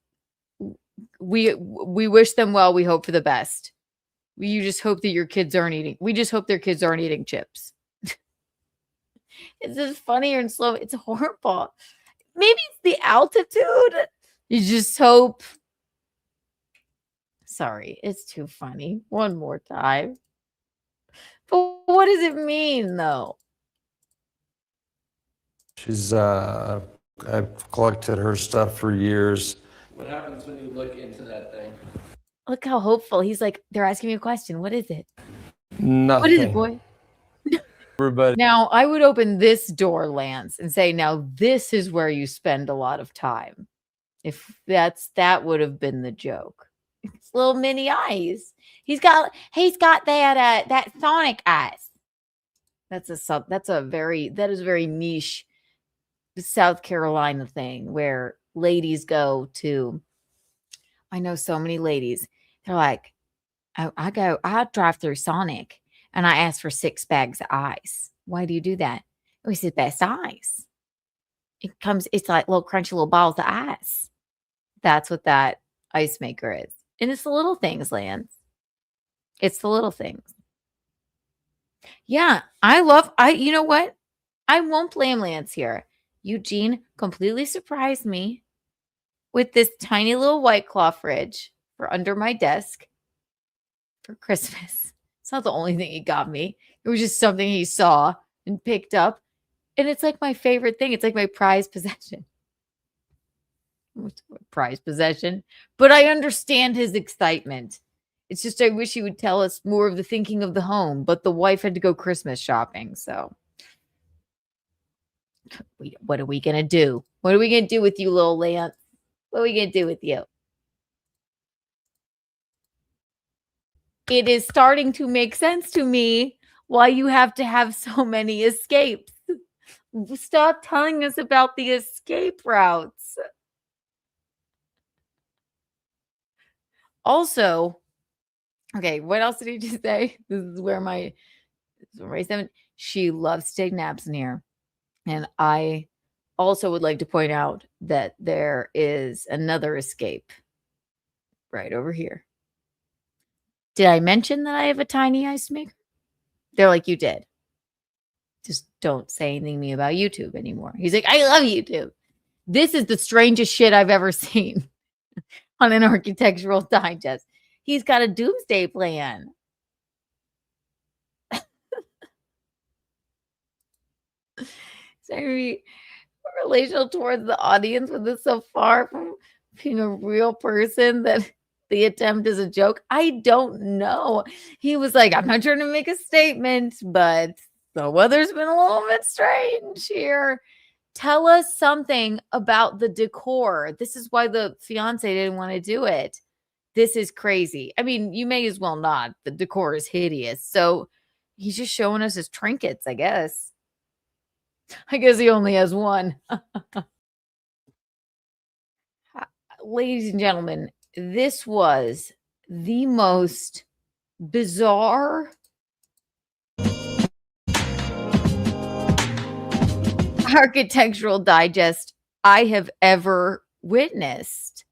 we wish them well. We hope for the best. You just hope that your kids aren't eating. We just hope their kids aren't eating chips. It's just funnier and slow. It's horrible. Maybe it's the altitude. You just hope. Sorry, it's too funny. One more time. But what does it mean, though? she's, I've collected her stuff for years. What happens when you look into that thing? Look how hopeful. He's like, they're asking me a question. What is it? Nothing. What is it, boy? Everybody. Now, I would open this door, Lance, and say, now this is where you spend a lot of time. If that would have been the joke. It's little mini eyes. He's got that Sonic eyes. That is a very niche South Carolina thing where ladies go to. I know so many ladies. They're like, oh, I drive through Sonic and I ask for 6 bags of ice. Why do you do that? Oh, he said, best ice. It's like little crunchy little balls of ice. That's what that ice maker is. And it's the little things, Lance. It's the little things. Yeah, you know what? I won't blame Lance here. Eugene completely surprised me with this tiny little White Claw fridge for under my desk for Christmas. It's not the only thing he got me. It was just something he saw and picked up. And it's like my favorite thing. It's like my prized possession. Prized possession. But I understand his excitement. It's just I wish he would tell us more of the thinking of the home. But the wife had to go Christmas shopping. So what are we going to do? What are we going to do with you, little Lance? What are we going to do with you? It is starting to make sense to me why you have to have so many escapes. Stop telling us about the escape routes. Also, okay, what else did he just say? This is where she loves to take naps in here. And I also would like to point out that there is another escape right over here. Did I mention that I have a tiny ice maker? They're like, you did. Just don't say anything to me about YouTube anymore. He's like, I love YouTube. This is the strangest shit I've ever seen on an Architectural Digest. He's got a doomsday plan. So relational towards the audience with this so far from being a real person that the attempt is a joke. I don't know. He was like, I'm not trying to make a statement, but the weather's been a little bit strange here. Tell us something about the decor. This is why the fiance didn't want to do it. This is crazy. I mean, you may as well not. The decor is hideous. So he's just showing us his trinkets, I guess. I guess he only has one. Ladies and gentlemen, this was the most bizarre Architectural Digest I have ever witnessed.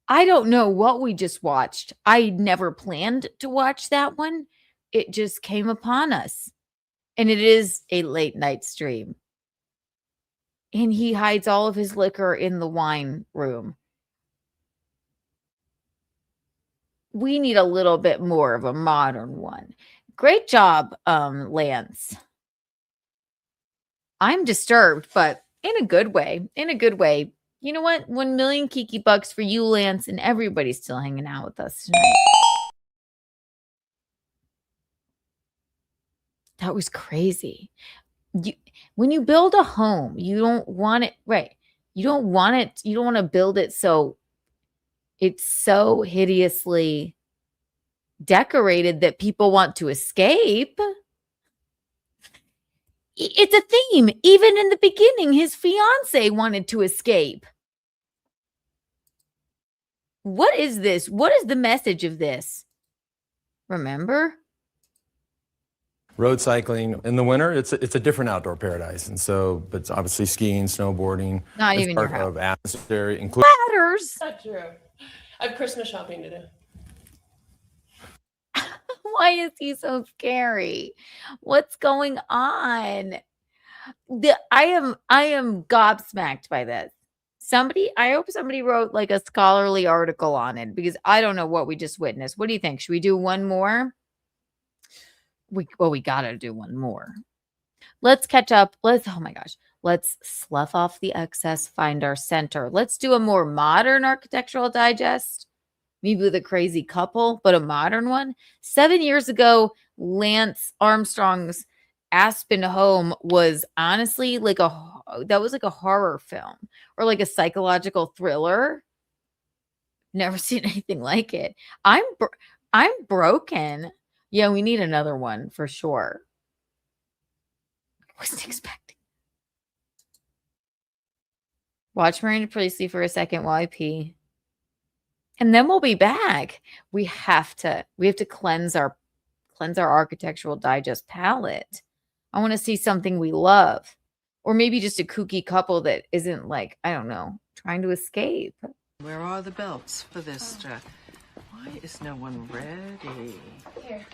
I don't know what we just watched. I never planned to watch that one. It just came upon us. And it is a late night stream. And he hides all of his liquor in the wine room. We need a little bit more of a modern one. Great job, Lance. I'm disturbed, but in a good way. In a good way. You know what? 1 million Kiki bucks for you, Lance, and everybody's still hanging out with us tonight. That was crazy. When you build a home, you don't want it, right? You don't want to build it so it's so hideously decorated that people want to escape. It's a theme. Even in the beginning, his fiance wanted to escape. What is this? What is the message of this? Remember? Road cycling in the winter, it's a different outdoor paradise, and so, but it's obviously skiing, snowboarding. Not it's even part your house. of atmosphere, including Ladders. Not true. I have Christmas shopping to do. Why is he so scary? What's going on? I am gobsmacked by this. I hope somebody wrote like a scholarly article on it, because I don't know what we just witnessed. What do you think? Should we do one more? We gotta do one more. Let's catch up. Oh my gosh. Let's slough off the excess, find our center. Let's do a more modern Architectural Digest. Maybe with a crazy couple, but a modern one. 7 years ago, Lance Armstrong's Aspen home was honestly like a horror film or like a psychological thriller. Never seen anything like it. I'm broken. Yeah, we need another one for sure. Wasn't expecting. Watch Marina Priestley for a second while I pee. And then we'll be back. We have to cleanse our Architectural Digest palette. I want to see something we love. Or maybe just a kooky couple that isn't like, I don't know, trying to escape. Where are the belts for this? Why is no one ready? Here.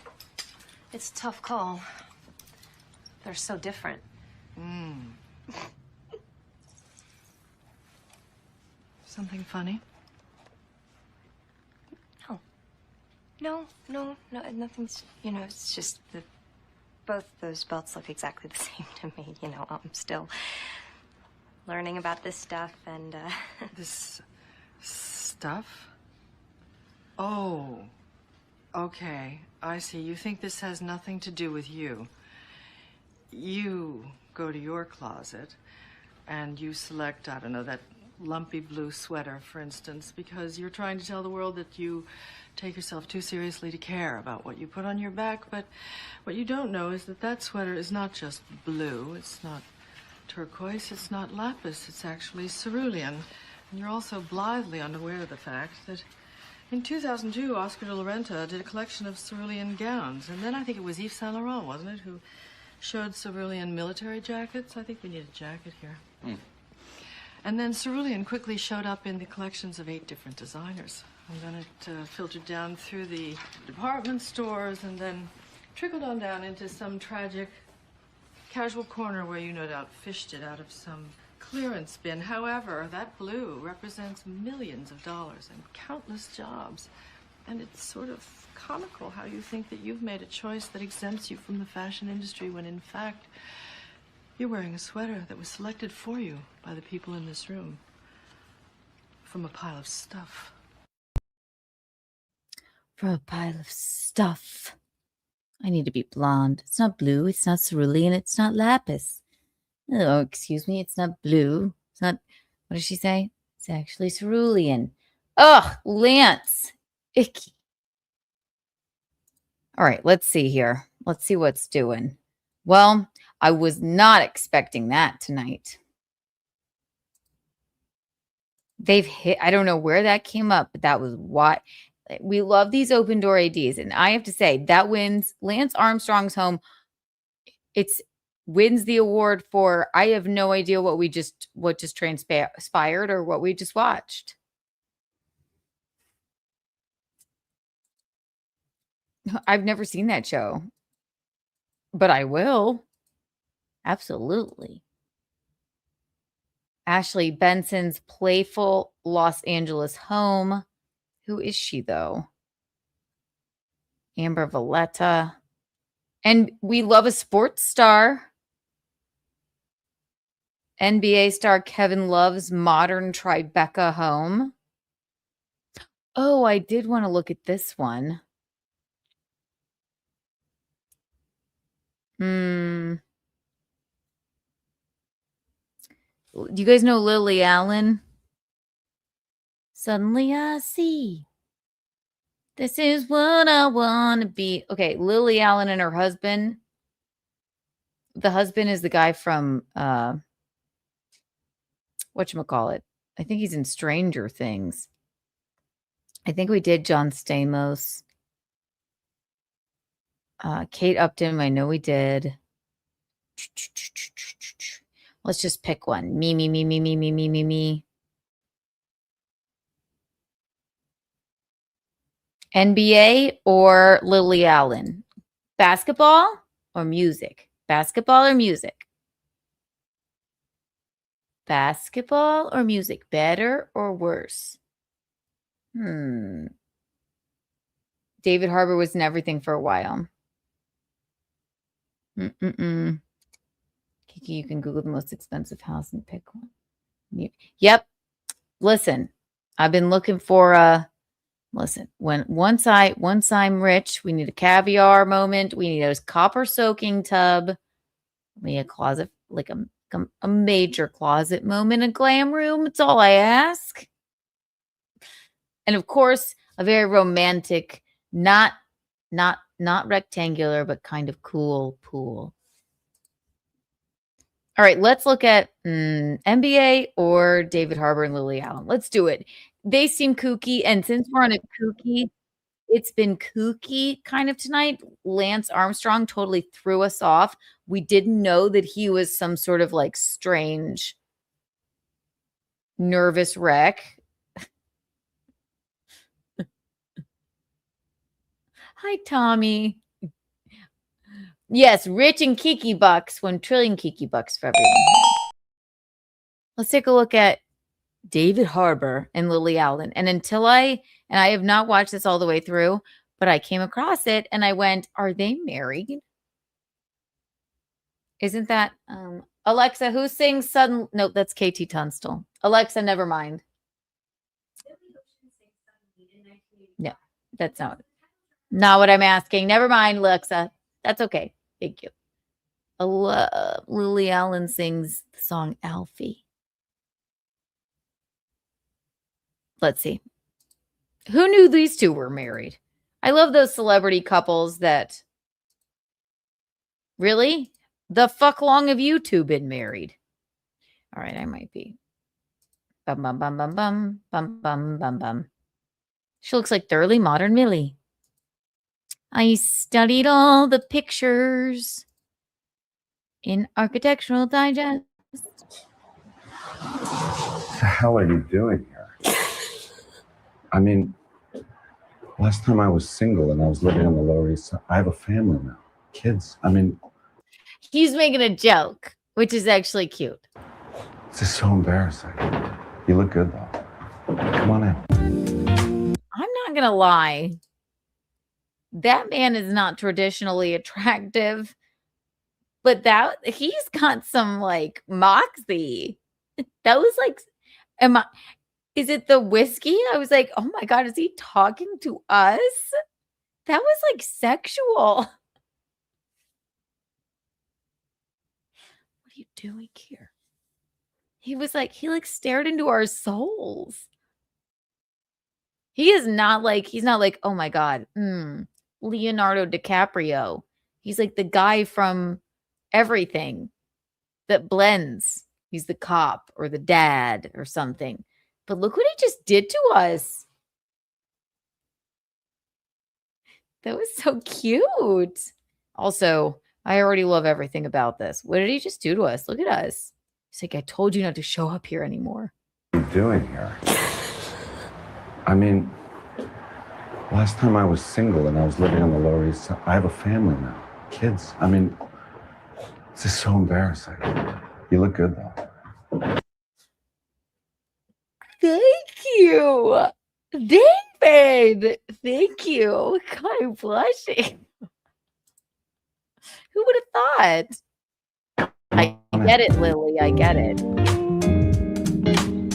It's a tough call. They're so different. Something funny? No, nothing's, it's just that both those belts look exactly the same to me. I'm still learning about this stuff and, This stuff? Oh, okay. I see. You think this has nothing to do with you. You go to your closet and you select, I don't know, that lumpy blue sweater, for instance, because you're trying to tell the world that you take yourself too seriously to care about what you put on your back. But what you don't know is that that sweater is not just blue. It's not turquoise. It's not lapis. It's actually cerulean. And you're also blithely unaware of the fact that in 2002, Oscar de la Renta did a collection of cerulean gowns. And then I think it was Yves Saint Laurent, wasn't it, who showed cerulean military jackets? I think we need a jacket here. And then cerulean quickly showed up in the collections of 8 different designers. And then it filtered down through the department stores and then trickled on down into some tragic casual corner where you no doubt fished it out of some clearance bin. However, that blue represents millions of dollars and countless jobs. And it's sort of comical how you think that you've made a choice that exempts you from the fashion industry when in fact you're wearing a sweater that was selected for you by the people in this room from a pile of stuff. From a pile of stuff. I need to be blonde. It's not blue, it's not cerulean, it's not lapis. Oh, excuse me, it's not blue. It's not, what does she say? It's actually cerulean. Ugh, Lance. Icky. All right, let's see here. Let's see what's doing. Well, I was not expecting that tonight. They've hit, I don't know where that came up, but that was what. We love these open door ADs. And I have to say, that wins Lance Armstrong's home. It's wins the award for, I have no idea what just transpired or what we just watched. I've never seen that show, but I will. Absolutely. Ashley Benson's playful Los Angeles home. Who is she, though? Amber Valletta. And we love a sports star. NBA star Kevin Love's modern Tribeca home. Oh, I did want to look at this one. Do you guys know Lily Allen? Suddenly I see. This is what I want to be. Okay, Lily Allen and her husband. The husband is the guy from whatchamacallit. I think he's in Stranger Things. I think we did John Stamos. Kate Upton, I know we did. Let's just pick one. Me. NBA or Lily Allen? Basketball or music? Basketball or music? Basketball or music? Better or worse? David Harbour was in everything for a while. Kiki, you can Google the most expensive house and pick one. Yep. Listen, I've been looking for listen, once I'm rich, we need a caviar moment. We need a copper soaking tub. We need a closet, like a major closet moment, a glam room. It's all I ask. And of course, a very romantic, not rectangular, but kind of cool pool. All right, let's look at NBA or David Harbour and Lily Allen. Let's do it. They seem kooky, and since we're on a kooky, it's been kooky kind of tonight. Lance Armstrong totally threw us off. We didn't know that he was some sort of like strange, nervous wreck. Hi, Tommy. Yes, rich and Kiki bucks, 1 trillion Kiki bucks for everyone. Let's take a look at David Harbour and Lily Allen. And I have not watched this all the way through, but I came across it and I went, are they married? Isn't that Alexa, who sings Sudden? No, that's KT Tunstall. Alexa, never mind. No, that's not what I'm asking. Never mind, Alexa. That's okay. Thank you. Lily Allen sings the song Alfie. Let's see. Who knew these two were married? I love those celebrity couples that... Really? The fuck long have you two been married? All right, I might be. Bum, bum, bum, bum, bum, bum, bum, bum, bum. She looks like Thoroughly Modern Millie. I studied all the pictures in Architectural Digest. What the hell are you doing here? I mean, Last time I was single and I was living on the Lower East Side. I have a family now. Kids. I mean, He's making a joke, which is actually cute. this is so embarrassing. You look good though. Come on in. I'm not gonna lie. That man is not traditionally attractive, but he's got some like moxie. That was like, is it the whiskey? I was like, oh my God, is he talking to us? That was like sexual. What are you doing here? He was like, he like stared into our souls. He's not like, oh my God, Leonardo DiCaprio. He's like the guy from Everything that blends. He's the cop or the dad or something. But look what he just did to us. That was so cute. Also, I already love everything about this. What did he just do to us? Look at us. He's like, I told you not to show up here anymore. What are you doing here? I mean, last time I was single and I was living on the Lower East Side. I have a family now. Kids. I mean, this is so embarrassing. You look good though. Thank you. David. Thank you. God, I'm blushing. Who would have thought? I get it, Lily. I get it. Kitty!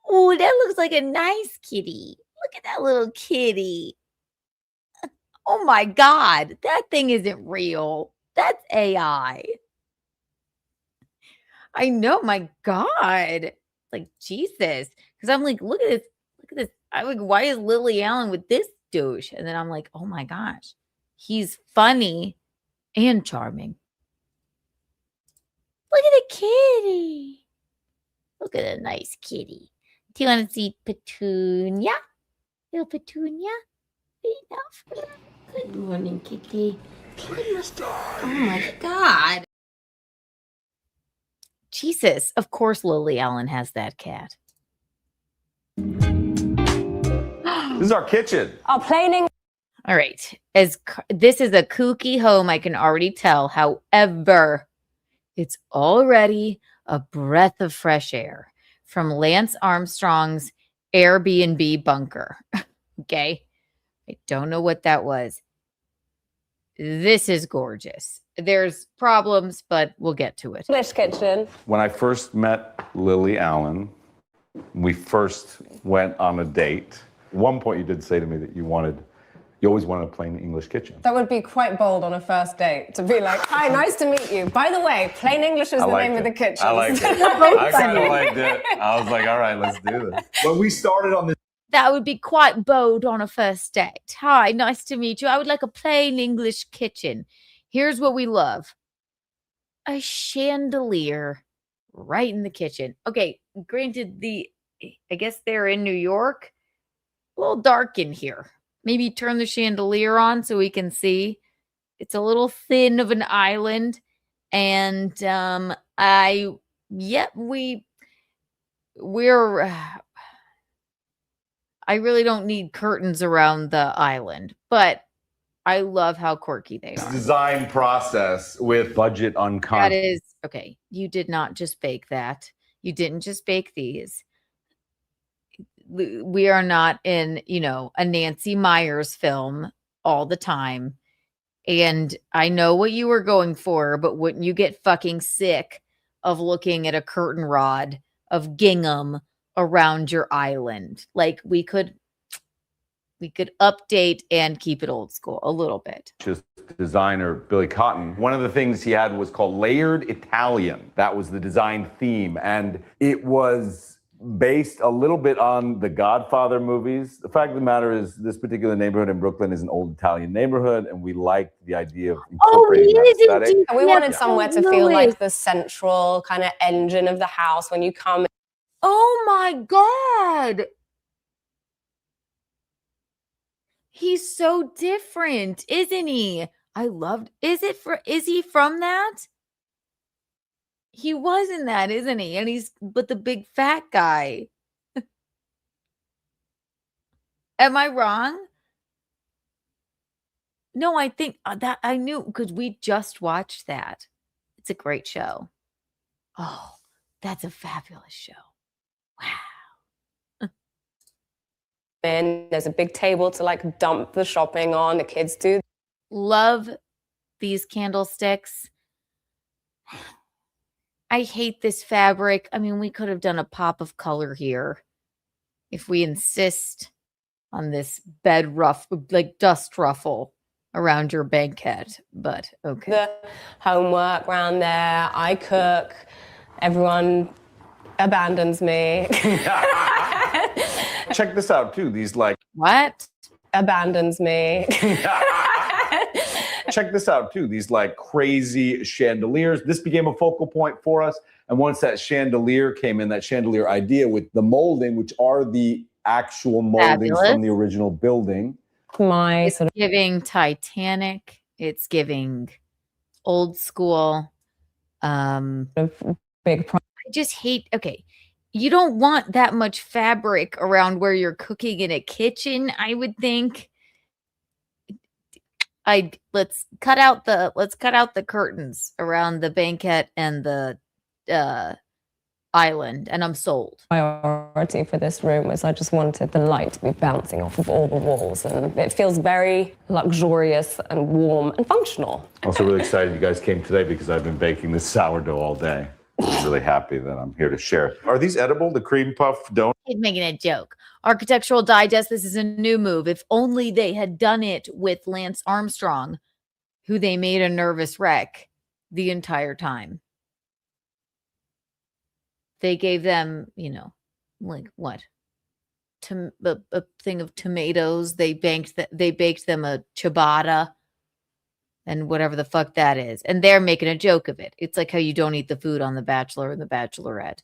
Oh, that looks like a nice kitty. Look at that little kitty. Oh my God. That thing isn't real. That's AI. I know, my God. Like, Jesus. Because I'm like, look at this. Look at this. I'm like, why is Lily Allen with this douche? And then I'm like, oh my gosh. He's funny and charming. Look at the kitty. Look at a nice kitty. Do you want to see Petunia? Little Petunia? Enough. Good morning, kitty. Oh my God. Jesus. Of course Lily Allen has that cat. This is our kitchen. Oh, planing. All right. This is a kooky home, I can already tell. However, it's already a breath of fresh air from Lance Armstrong's Airbnb bunker. Okay. I don't know what that was. This is gorgeous. There's problems, but we'll get to it. English kitchen. When I first met Lily Allen, we first went on a date. At one point, you did say to me that you always wanted a plain English kitchen. That would be quite bold on a first date to be like, hi, nice to meet you. By the way, plain English is the name of the kitchen. I liked it. I kind of liked it. I was like, all right, let's do this. When we started on this. That would be quite bold on a first date. Hi, nice to meet you. I would like a plain English kitchen. Here's what we love. A chandelier right in the kitchen. Okay, granted, I guess they're in New York. A little dark in here. Maybe turn the chandelier on so we can see. It's a little thin of an island. And I really don't need curtains around the island, but I love how quirky they are. Design process with budget That is, okay, you did not just bake that. You didn't just bake these. We are not in, a Nancy Meyers film all the time. And I know what you were going for, but wouldn't you get fucking sick of looking at a curtain rod of gingham around your island? Like we could update and keep it old school a little bit. Just designer Billy Cotton. One of the things he had was called layered Italian. That was the design theme. And it was based a little bit on the Godfather movies. The fact of the matter is this particular neighborhood in Brooklyn is an old Italian neighborhood, and we liked the idea of incorporating that aesthetic. We wanted somewhere to feel like the central kind of engine of the house when you come. Oh my God. He's so different, isn't he? Is he from that? He was in that, isn't he? And but the big fat guy. Am I wrong? No, I think that I knew because we just watched that. It's a great show. Oh, that's a fabulous show. In. There's a big table to like dump the shopping on. The kids do. Love these candlesticks. I hate this fabric. I mean, we could have done a pop of color here if we insist on this bed ruff, like dust ruffle around your banquette, but okay. The homework around there. I cook. Everyone abandons me. Check this out too. These like what? Abandons me. Check this out too. These like crazy chandeliers. This became a focal point for us. And once that chandelier came in, that chandelier idea with the molding, which are the actual moldings from the original building. It's giving Titanic. It's giving old school. Big. I just hate. Okay, you don't want that much fabric around where you're cooking in a kitchen. I would think. Let's cut out the curtains around the banquette and the island, and I'm sold. Priority for this room was I just wanted the light to be bouncing off of all the walls, and it feels very luxurious and warm and functional. Also really excited you guys came today because I've been baking this sourdough all day. I'm really happy that I'm here to share. Are these edible, the cream puff donuts? He's making a joke. Architectural Digest, this is a new move. If only they had done it with Lance Armstrong, who they made a nervous wreck the entire time. They gave them, like what? A thing of tomatoes. They baked them a ciabatta and whatever the fuck that is. And they're making a joke of it. It's like how you don't eat the food on The Bachelor and The Bachelorette.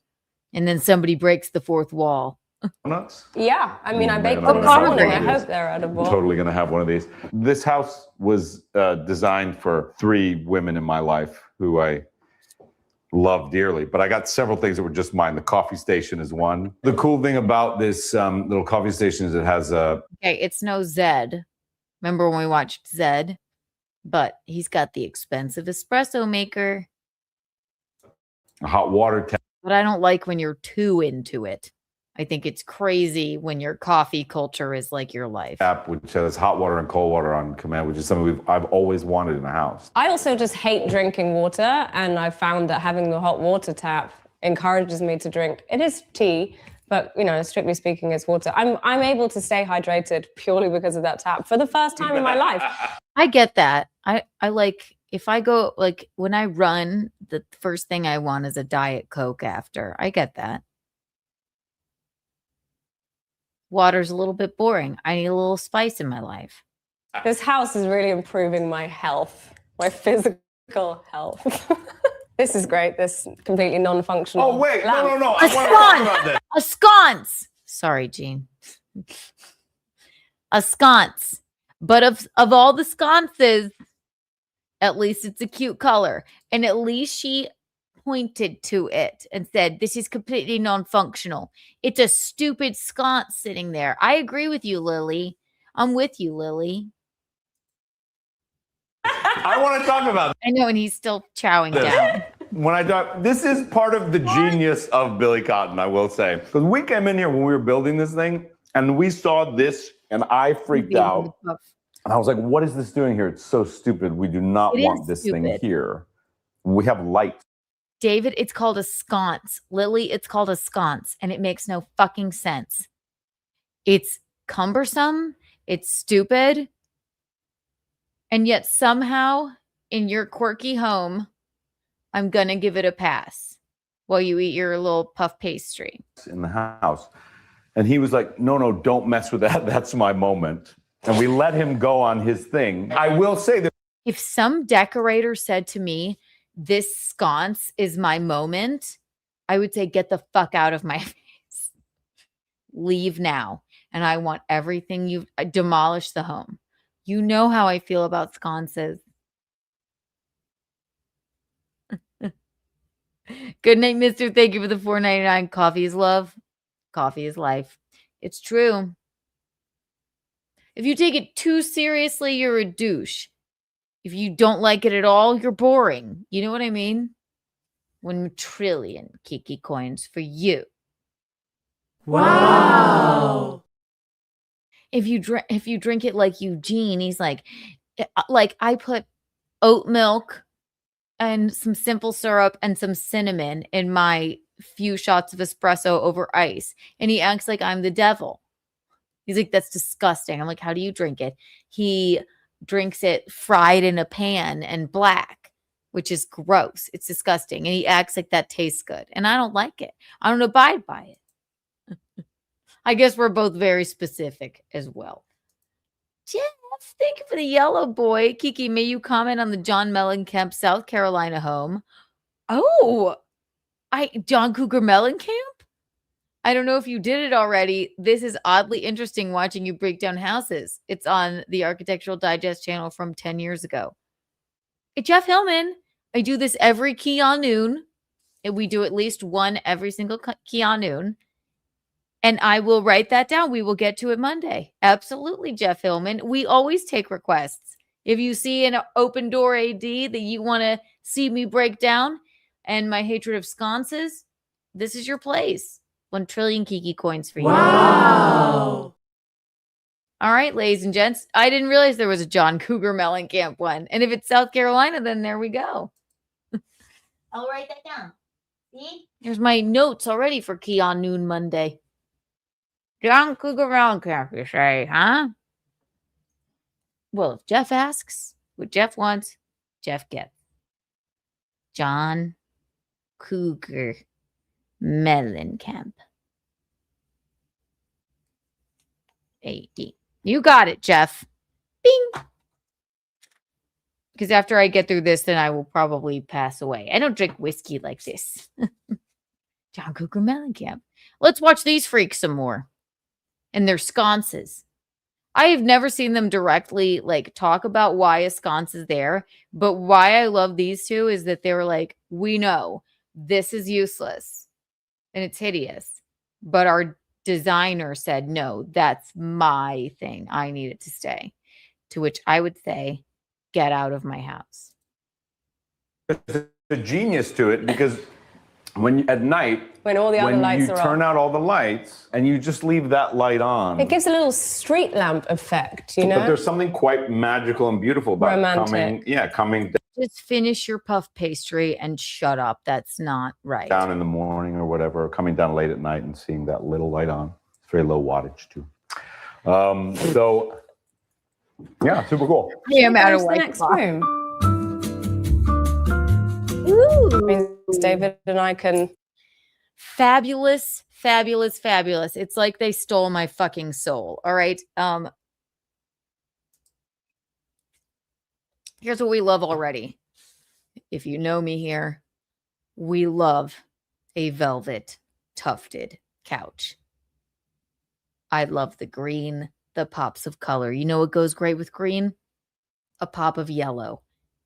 And then somebody breaks the fourth wall. Donuts? Yeah, I mean, I baked I'm them gonna this morning. I have one of hope they're edible. I'm totally gonna have one of these. This house was designed for 3 women in my life who I love dearly, but I got several things that were just mine. The coffee station is one. The cool thing about this little coffee station is it has a... Okay, it's no Zed. Remember when we watched Zed? But he's got the expensive espresso maker. A hot water tap. But I don't like when you're too into it. I think it's crazy when your coffee culture is like your life. Which has hot water and cold water on command, which is something I've always wanted in a house. I also just hate drinking water, and I found that having the hot water tap encourages me to drink. It is tea, but strictly speaking, it's water. I'm able to stay hydrated purely because of that tap for the first time in my life. I get that. I like if I go like when I run, the first thing I want is a Diet Coke after. I get that. Water's a little bit boring. I need a little spice in my life. This house is really improving my health, my physical health. This is great. This completely non-functional. Oh, wait. No. I A want to talk about this. A sconce. Sorry, Gene. A sconce. But of all the sconces, at least it's a cute color. And at least she pointed to it and said, this is completely non-functional. It's a stupid sconce sitting there. I agree with you, Lily. I'm with you, Lily. I want to talk about I know, and he's still chowing this. down. When I talk, this is part of the genius of Billy Cotton, I will say. Because we came in here when we were building this thing, and we saw this, and I freaked out. And I was like, what is this doing here? It's so stupid. We do not want this thing here. We have light. David, it's called a sconce. Lily, it's called a sconce, and it makes no fucking sense. It's cumbersome. It's stupid. And yet somehow in your quirky home, I'm going to give it a pass while you eat your little puff pastry. In the house. And he was like, no, don't mess with that. That's my moment. And we let him go on his thing. I will say that if some decorator said to me, this sconce is my moment, I would say, get the fuck out of my face. Leave now. And I want everything you've demolished the home. You know how I feel about sconces. Good night, mister. Thank you for the $4.99. Coffee is love. Coffee is life. It's true. If you take it too seriously, you're a douche. If you don't like it at all, you're boring. You know what I mean? 1 trillion Kiki coins for you. Wow. If you drink it like Eugene, he's like I put oat milk and some simple syrup and some cinnamon in my few shots of espresso over ice, and he acts like I'm the devil. He's like, that's disgusting. I'm like, how do you drink it? He drinks it fried in a pan and black, which is gross. It's disgusting. And he acts like that tastes good. And I don't like it. I don't abide by it. I guess we're both very specific as well. Jeff, thank you for the yellow boy. Kiki, may you comment on the John Mellencamp, South Carolina home? Oh, John Cougar Mellencamp? I don't know if you did it already. This is oddly interesting watching you break down houses. It's on the Architectural Digest channel from 10 years ago. Hey, Jeff Hillman, I do this every key on noon. And we do at least one every single key on noon. And I will write that down. We will get to it Monday. Absolutely, Jeff Hillman. We always take requests. If you see an open door AD that you want to see me break down and my hatred of sconces, this is your place. 1 trillion Kiki coins for you. Wow. All right, ladies and gents. I didn't realize there was a John Cougar Mellencamp one. And if it's South Carolina, then there we go. I'll write that down. See? Here's my notes already for Key on Noon Monday. John Cougar Mellencamp, you say, huh? Well, if Jeff asks what Jeff wants, Jeff gets. John Cougar Mellencamp. A-E. You got it, Jeff. Bing. Because after I get through this, then I will probably pass away. I don't drink whiskey like this. John Cougar Mellencamp. Let's watch these freaks some more. And their sconces. I have never seen them directly talk about why a sconce is there, but why I love these two is that they were like, we know this is useless and it's hideous, but our designer said, no, that's my thing. I need it to stay. To which I would say, get out of my house. There's a genius to it because at night, when all the other lights you are turn off. out all the lights and you just leave that light on. It gives a little street lamp effect, you know? But there's something quite magical and beautiful about coming Just finish your puff pastry and shut up. That's not right. down in the morning or whatever, or coming down late at night and seeing that little light on. It's very low wattage too. So yeah, super cool. Yeah, I'm out of the white next cloth. room. Ooh. Means David and I can. Fabulous, fabulous, fabulous. It's like they stole my fucking soul. All right. Here's what we love already. If you know me here, we love a velvet tufted couch. I love the green, the pops of color. You know what goes great with green? A pop of yellow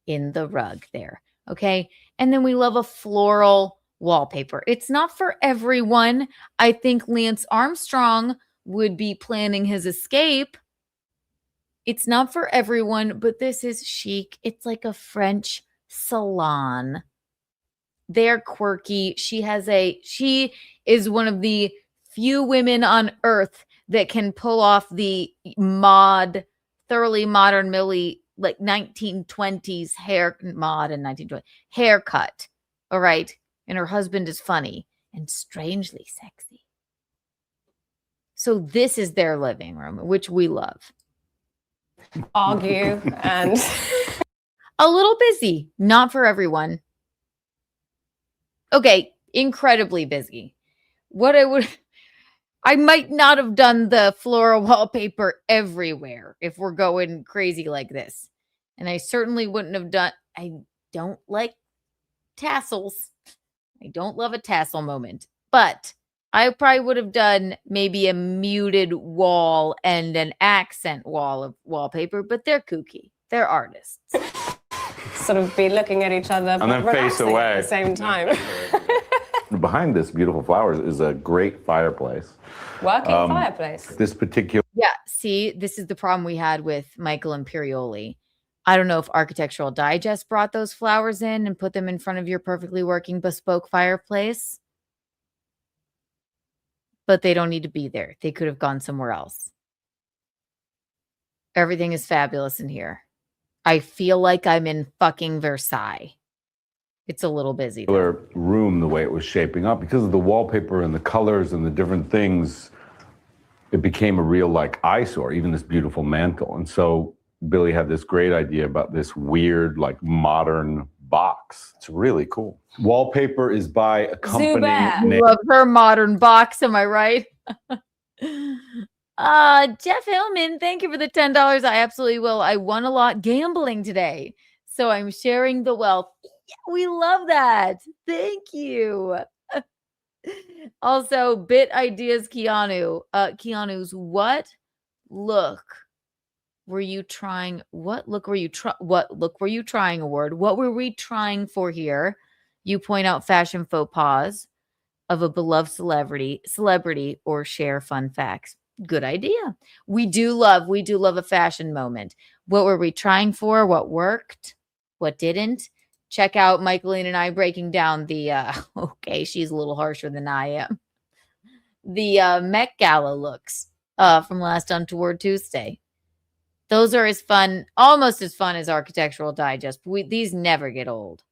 in the rug there. Okay. And then we love a floral wallpaper. It's not for everyone. I think Lance Armstrong would be planning his escape. It's not for everyone, but this is chic. It's like a French salon. They're quirky. She is one of the few women on earth that can pull off the thoroughly modern Millie, 1920s haircut. All right. And her husband is funny and strangely sexy. So this is their living room, which we love. Argue and a little busy, not for everyone. Okay, incredibly busy. I might not have done the floral wallpaper everywhere if we're going crazy like this. And I certainly wouldn't have I don't like tassels. I don't love a tassel moment, but I probably would have done maybe a muted wall and an accent wall of wallpaper, but they're kooky. They're artists. Sort of be looking at each other and then face relaxing away at the same time. behind this beautiful flowers is a great fireplace. Working fireplace. This particular Yeah, see, this is the problem we had with Michael Imperioli. I don't know if Architectural Digest brought those flowers in and put them in front of your perfectly working bespoke fireplace, but they don't need to be there. They could have gone somewhere else. Everything is fabulous in here. I feel like I'm in fucking Versailles. It's a little busy. room, the way it was shaping up, because of the wallpaper and the colors and the different things, it became a real like eyesore, even this beautiful mantle. And so Billy had this great idea about this weird, like modern box. It's really cool. Wallpaper is by a company. Love her modern box, am I right? Jeff Hillman, thank you for the $10. I absolutely will. I won a lot gambling today, so I'm sharing the wealth. Yeah, we love that. Thank you. Also, Bit Ideas Keanu. Keanu's what look were you trying? What look were you trying award? What were we trying for here? You point out fashion faux pas of a beloved celebrity, or share fun facts. Good idea. We do love a fashion moment. What were we trying for? What worked? What didn't? Check out Michaeline and I breaking down the okay, she's a little harsher than I am. The Met Gala looks from last Untoward Tuesday. Those are as fun, almost as fun as Architectural Digest. These never get old.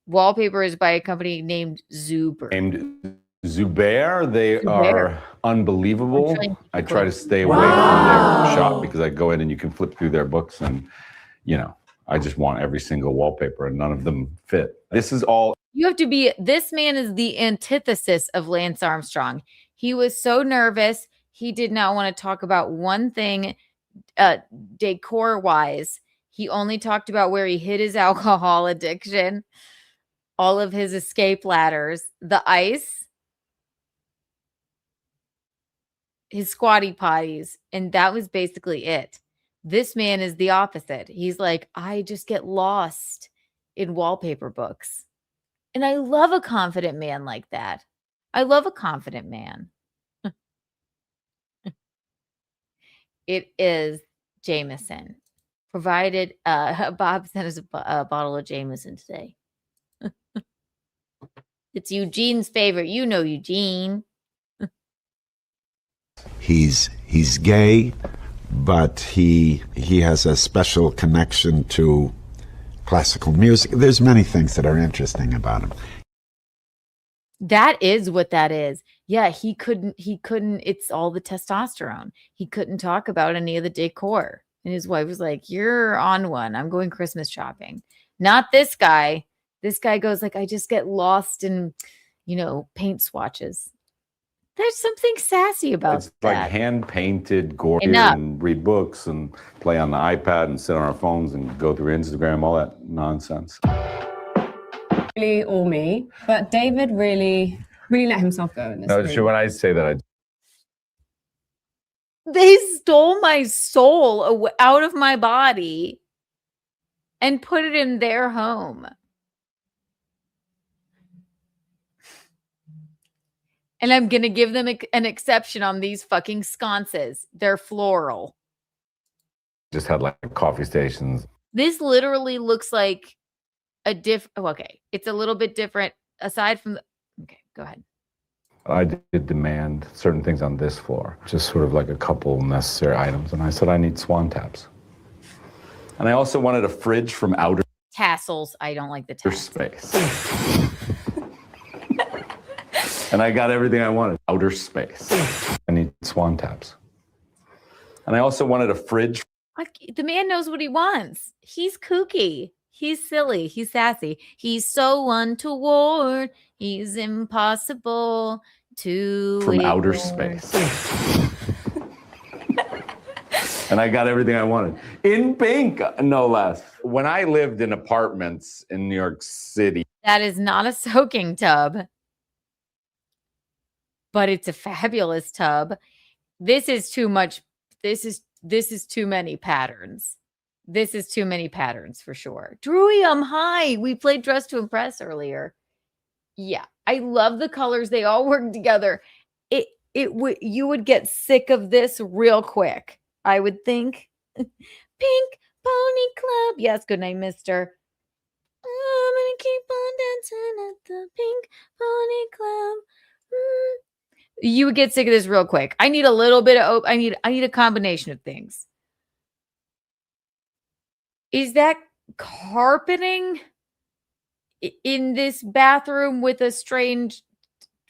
Wallpaper is by a company named Zuber. Named Zubair. They are unbelievable. I try to stay away from their shop because I go in and you can flip through their books and, you know, I just want every single wallpaper and none of them fit. This is all. You have to be, this man is the antithesis of Lance Armstrong. He was so nervous. He did not want to talk about one thing decor wise. He only talked about where he hid his alcohol addiction, all of his escape ladders, the ice, his squatty potties, and that was basically it. This man is the opposite. He's like, I just get lost in wallpaper books. And I love a confident man like that. I love a confident man. It is Jameson. Provided Bob sent us a bottle of Jameson today. It's Eugene's favorite. You know Eugene. He's gay, but he has a special connection to classical music. There's many things that are interesting about him. That is what that is. Yeah, he couldn't, it's all the testosterone. He couldn't talk about any of the decor. And his wife was like, you're on one. I'm going Christmas shopping. Not this guy. This guy goes like, I just get lost in, paint swatches. There's something sassy about It's that. like hand-painted Gordon and read books and play on the iPad and sit on our phones and go through Instagram, all that nonsense. Really all me, but David really let himself go in this. No, sure, when I say that, They stole my soul out of my body and put it in their home. And I'm going to give them an exception on these fucking sconces. They're floral. just had like coffee stations. This literally looks like a okay, it's a little bit different aside from the, okay, go ahead. I did demand certain things on this floor, just sort of like a couple necessary items. And I said, I need swan taps. And I also wanted a fridge from outer Tassels. I don't like the tassels. space. And I got everything I wanted. Outer space. I need swan taps. And I also wanted a fridge. The man knows what he wants. He's kooky. He's silly. He's sassy. He's so untoward. He's impossible to From ignore. outer space. And I got everything I wanted. In pink, no less. When I lived in apartments in New York City. That is not a soaking tub, but it's a fabulous tub. This is too much. This is too many patterns. This is too many patterns for sure. Drewium, hi. We played Dress to Impress earlier. Yeah, I love the colors. They all work together. You would get sick of this real quick, I would think. Pink Pony Club. Yes, good night, mister. I'm gonna keep on dancing at the Pink Pony Club. You would get sick of this real quick. I need a little bit of I need a combination of things. Is that carpeting in this bathroom with a strange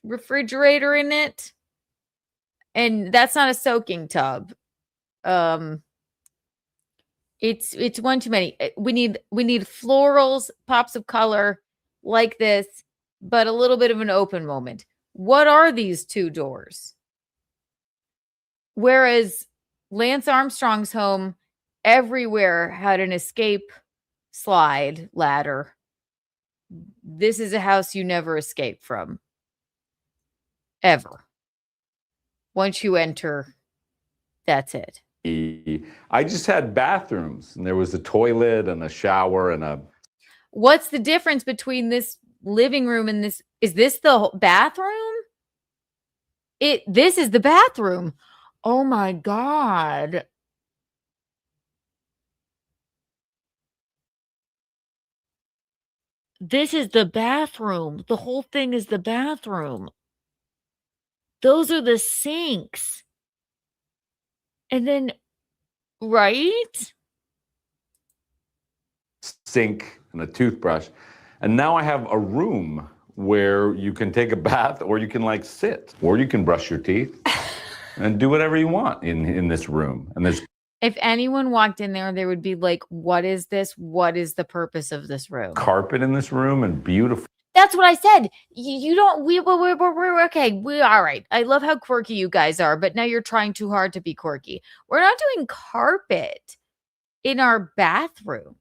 refrigerator in it? And that's not a soaking tub. It's one too many. We need florals, pops of color like this, but a little bit of an open moment. What are these two doors? Whereas Lance Armstrong's home everywhere had an escape slide ladder. This is a house you never escape from. Ever. Once you enter, that's it. I just had bathrooms, and there was a toilet and a shower and a... What's the difference between this living room and this? Is this the bathroom? This is the bathroom. Oh my God. This is the bathroom. The whole thing is the bathroom. Those are the sinks. And then, right? Sink and a toothbrush. And now I have a room where you can take a bath, or you can like sit, or you can brush your teeth and do whatever you want in this room. And there's... If anyone walked in there, they would be like, what is this? What is the purpose of this room? Carpet in this room and beautiful. That's what I said. You don't, we're okay. All right. I love how quirky you guys are, but now you're trying too hard to be quirky. We're not doing carpet in our bathroom.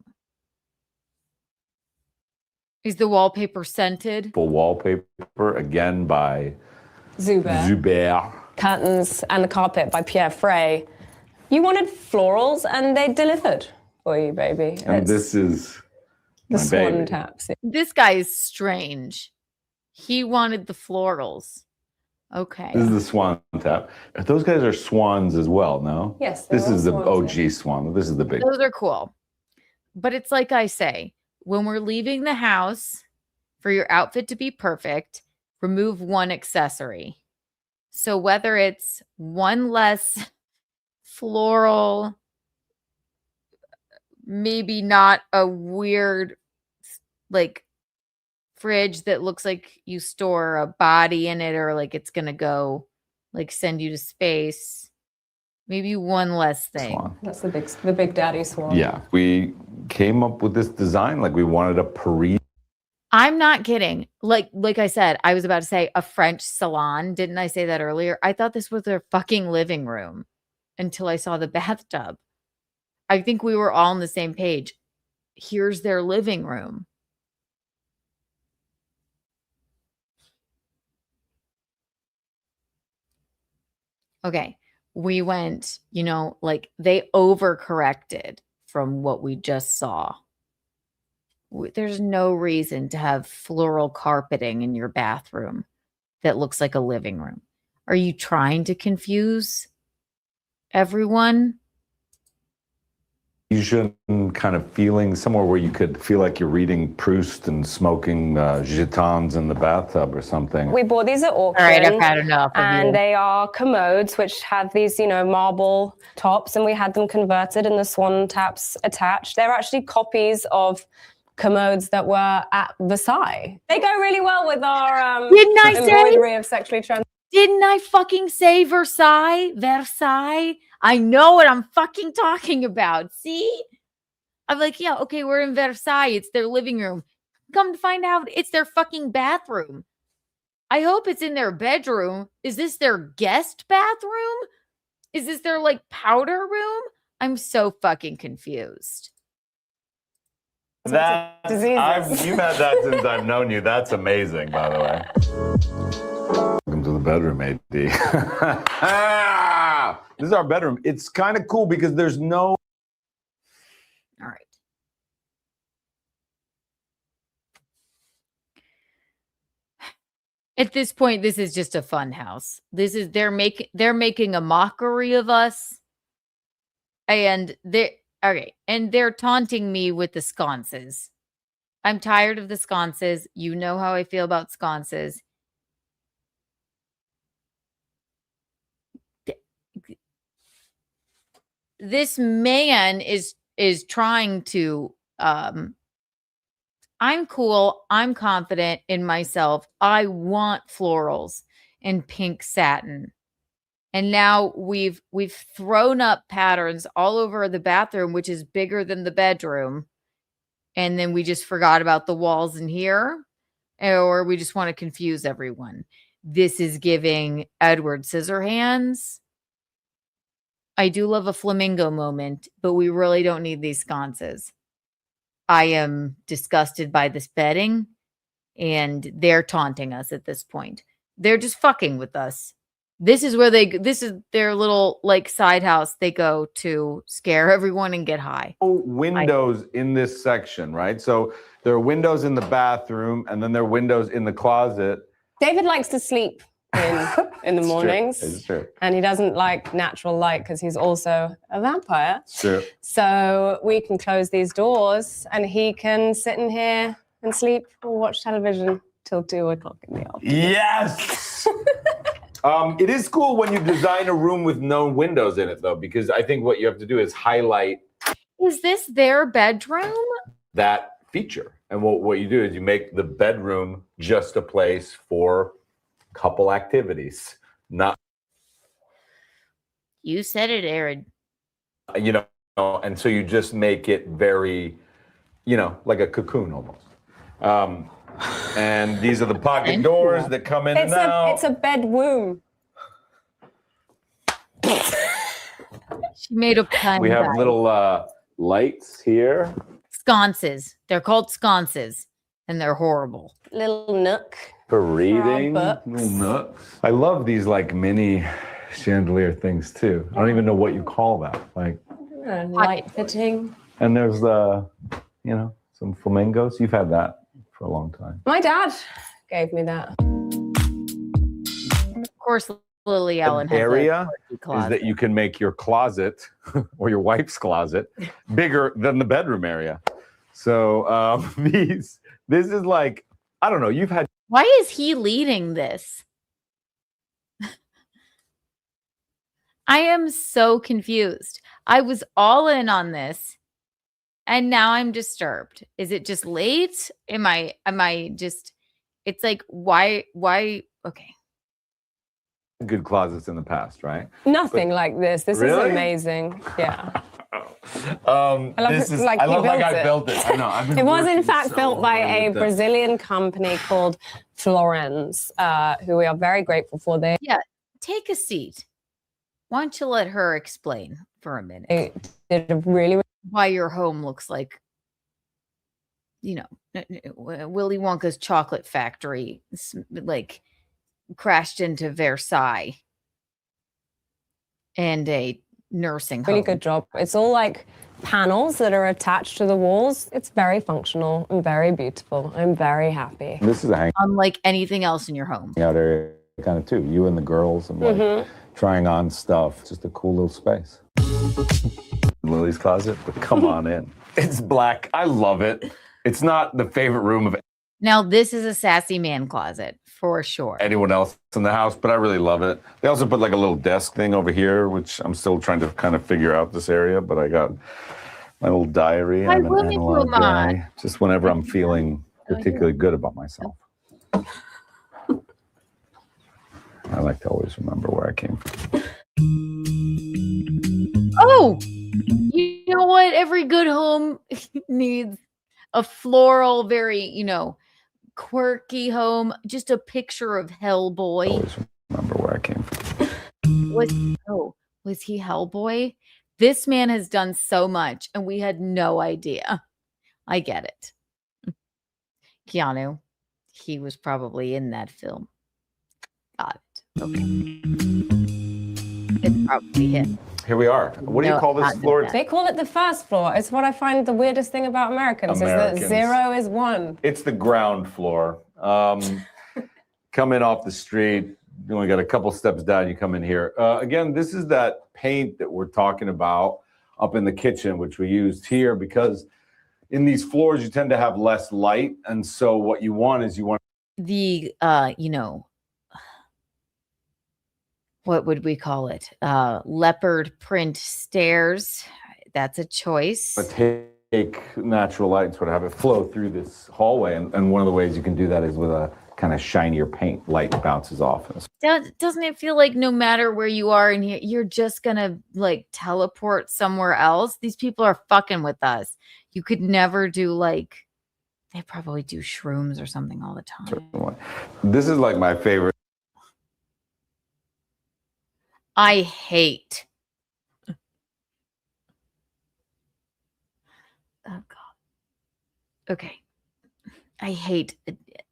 Is the wallpaper scented? Full wallpaper, again by Zuber. Curtains and the carpet by Pierre Frey. You wanted florals and they delivered for you, baby. And this is the my swan baby. taps. This guy is strange. He wanted the florals. Okay. This is the swan tap. Those guys are swans as well, no? Yes. This they're is the all swans, OG swan. This is the big... Those are cool. But it's like I say, when we're leaving the house, for your outfit to be perfect, remove one accessory. So whether it's one less floral, maybe not a weird like fridge that looks like you store a body in it, or like it's gonna go like send you to space. Maybe one less thing. Swan. That's the big daddy swan. Yeah, we came up with this design like we wanted a Paris. I'm not kidding. Like I said, I was about to say a French salon. Didn't I say that earlier? I thought this was their fucking living room until I saw the bathtub. I think we were all on the same page. Here's their living room. Okay. We went, like they overcorrected from what we just saw. There's no reason to have floral carpeting in your bathroom that looks like a living room. Are you trying to everyone? Asian kind of feeling, somewhere where you could feel like you're reading Proust and smoking gitans in the bathtub or something. We bought these at auction. All right, I've had enough of And you. they are commodes, which have these, marble tops, and we had them converted and the swan taps attached. They're actually copies of commodes that were at Versailles. They go really well with our embroidery of sexually trans. Didn't I fucking say Versailles? Versailles? I know what I'm fucking talking about. See? I'm like, yeah, okay, we're in Versailles. It's their living room. Come to find out, it's their fucking bathroom. I hope it's in their bedroom. Is this their guest bathroom? Is this their, powder room? I'm so fucking confused. You've had that since I've known you. That's amazing, by the way. Welcome to the bedroom, AD. This is our bedroom. It's kind of cool because there's no... All right. At this point, this is just a fun house. This is they're making a mockery of us. And they're taunting me with the sconces. I'm tired of the sconces. You know how I feel about sconces. This man is trying to I'm cool. I'm confident in myself. I want florals and pink satin. And now we've thrown up patterns all over the bathroom, which is bigger than the bedroom. And then we just forgot about the walls in here, or we just want to confuse everyone. This is giving Edward Scissorhands. I do love a flamingo moment, but we really don't need these sconces. I am disgusted by this bedding, and they're taunting us at this point. They're just fucking with us. This is their little like side house they go to scare everyone and get high. Windows in this section, right? So there are windows in the bathroom, and then there are windows in the closet. David likes to sleep in the mornings. It's true. And he doesn't like natural light because he's also a vampire. It's true. So we can close these doors and he can sit in here and sleep or watch television till 2 o'clock in the afternoon. Yes! It is cool when you design a room with no windows in it, though, because I think what you have to do is highlight. Is this their bedroom? That feature. And what you do is you make the bedroom just a place for couple activities, not. You said it, Aaron. You know, and so you just make it very, like a cocoon almost. And these are the pocket doors that come in and out. It's a bedroom. She made a pun. We have little lights here. Sconces. They're called sconces, and they're horrible. Little nook. For reading. books. Little nooks. I love these like mini chandelier things too. I don't even know what you call that. Like Light fitting. And there's some flamingos. You've had that for a long time. My dad gave me that. Of course, Lily Allen has Area a is closet. that you can make your closet or your wife's closet bigger than the bedroom area. So this is like, I don't know, you've had. Why is he leading this? I am so confused. I was all in on this, and now I'm disturbed. Is it just late? Am I just, it's like, why, okay. Good closets in the past, right? Nothing like this. This Really? is amazing. Yeah. I love like I built it. I know. I've been It was in working fact so built by hard a with that. Brazilian company called Florens, who we are very grateful for. They Take a seat. Why don't you let her explain for a minute? did a really Why your home looks like, Willy Wonka's chocolate factory, like crashed into Versailles and a nursing home. really good job. It's all like panels that are attached to the walls. It's very functional and very beautiful. I'm very happy. This is a hangout Unlike anything else in your home. area kind of too. You and the girls and like trying on stuff. It's just a cool little space. Lily's closet, but come on in. It's black. I love it. It's not the favorite room of Now, this is a sassy man closet for sure. anyone else in the house, but I really love it. They also put like a little desk thing over here, which I'm still trying to kind of figure out this area, but I got my little diary. Hi, I'm an Willy analog Wonka. guy. Just whenever I'm feeling particularly good about myself. I like to always remember where I came from. Oh, you know what? Every good home needs a floral, very, quirky home. Just a picture of Hellboy. Always remember where I came from. Was he Hellboy? This man has done so much, and we had no idea. I get it. Keanu, he was probably in that film. Got it. Okay. It's probably him. Here we are. What do you No, call this not floor? They call it the first floor. It's what I find the weirdest thing about Americans, is that Americans. 0 is 1. It's the ground floor. come in off the street. You only got a couple steps down, you come in here. Again, this is that paint that we're talking about up in the kitchen, which we used here because in these floors, you tend to have less light. And so what you want is The, what would we call it? Leopard print stairs. That's a choice. take natural light and sort of have it flow through this hallway. And one of the ways you can do that is with a kind of shinier paint. Light bounces off. Doesn't it feel like no matter where you are in here, you're just gonna like teleport somewhere else? These people are fucking with us. You could never do like, they probably do shrooms or something all the time. This is like my favorite. I hate. Oh God. Okay. I hate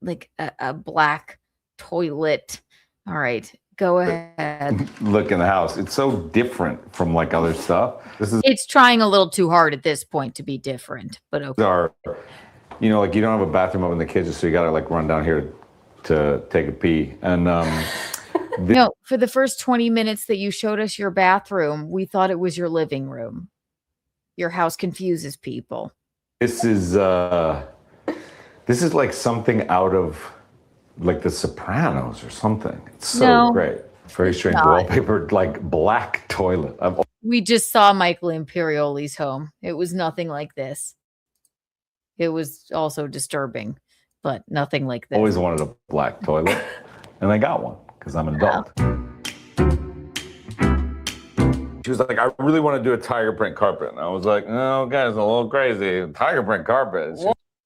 like a black toilet. All right, go ahead. Look in the house. It's so different from like other stuff. It's trying a little too hard at this point to be different, but okay. Like you don't have a bathroom up in the kitchen, so you got to like run down here to take a pee. And no, for the first 20 minutes that you showed us your bathroom, we thought it was your living room. Your house confuses people. This is like something out of like The Sopranos or something. It's so great. Very strange wallpaper, like black toilet. We just saw Michael Imperioli's home. It was nothing like this. It was also disturbing, but nothing like this. Always wanted a black toilet, and I got one because I'm an adult. She was like, I really want to do a tiger print carpet. And I was like, no, guys, a little crazy. Tiger print carpet.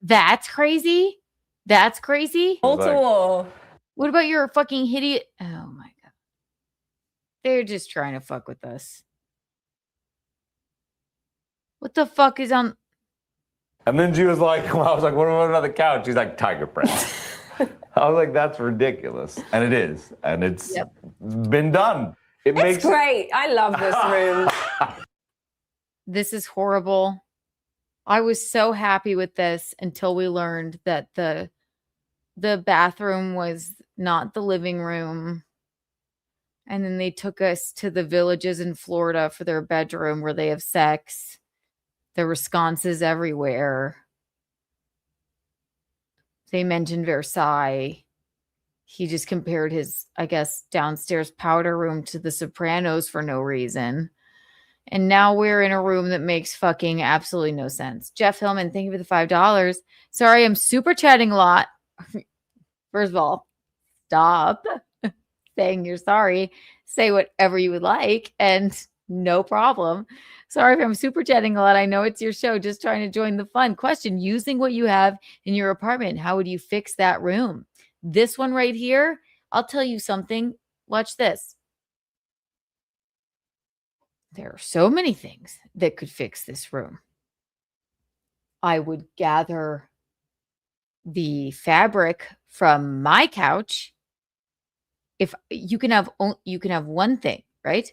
That's crazy? That's crazy? Wall to wall. What about your fucking hideous? Oh my God. They're just trying to fuck with us. What the fuck is on? And then she was like, well, I was like, what about another couch? She's like, tiger print. I was like, that's ridiculous. And it is. And it's been done. It's great. I love this room. This is horrible. I was so happy with this until we learned that the bathroom was not the living room. And then they took us to the villages in Florida for their bedroom where they have sex. There were sconces everywhere. They mentioned Versailles. He just compared his, I guess, downstairs powder room to the Sopranos for no reason. And now we're in a room that makes fucking absolutely no sense. Jeff Hillman, thank you for the $5. Sorry, I'm super chatting a lot. First of all, stop saying you're sorry. Say whatever you would like, and no problem. Sorry if I'm super chatting a lot. I know it's your show, just trying to join the fun. Question, using what you have in your apartment, how would you fix that room? This one right here, I'll tell you something. Watch this. There are so many things that could fix this room. I would gather the fabric from my couch. If you can have one thing, right?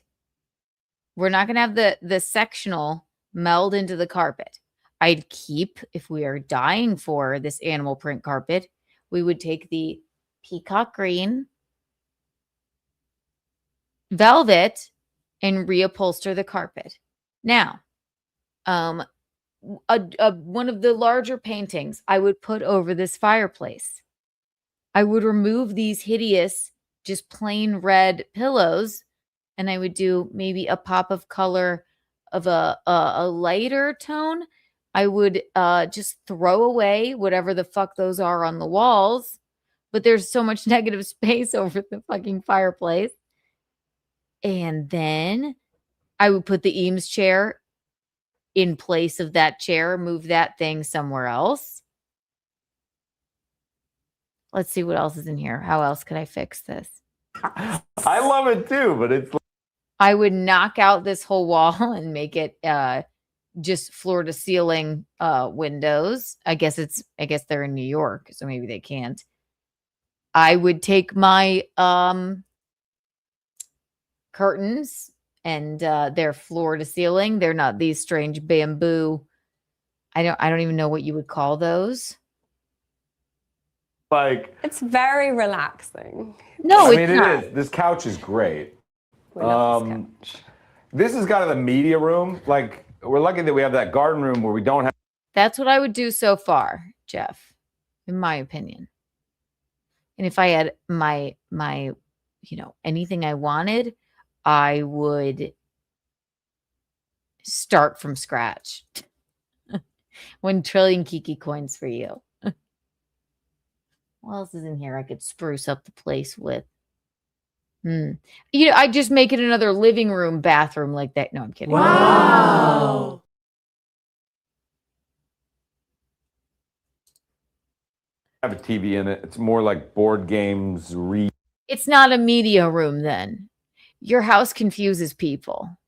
We're not going to have the sectional meld into the carpet. I'd keep, if we are dying for this animal print carpet, we would take the peacock green velvet and reupholster the carpet. Now, one of the larger paintings I would put over this fireplace. I would remove these hideous, just plain red pillows, and I would do maybe a pop of color of a lighter tone. I would just throw away whatever the fuck those are on the walls, but there's so much negative space over the fucking fireplace. And then I would put the Eames chair in place of that chair, move that thing somewhere else. Let's see what else is in here. How else could I fix this? I love it too, but it's. I would knock out this whole wall and make it just floor to ceiling windows. I guess they're in New York, so maybe they can't. I would take my curtains and they're floor to ceiling. They're not these strange bamboo. I don't even know what you would call those. Like, It's very relaxing. No, I it's mean, not. it is. This couch is great. We love this couch. This is kind of the media room. Like, we're lucky that we have that garden room where we don't have. That's what I would do so far, Jeff, in my opinion. And if I had my anything I wanted, I would start from scratch. 1 trillion Kiki coins for you. What else is in here I could spruce up the place with? I just make it another living room, bathroom like that. No, I'm kidding. Wow. Have a TV in it. It's more like board games, It's not a media room then. Your house confuses people.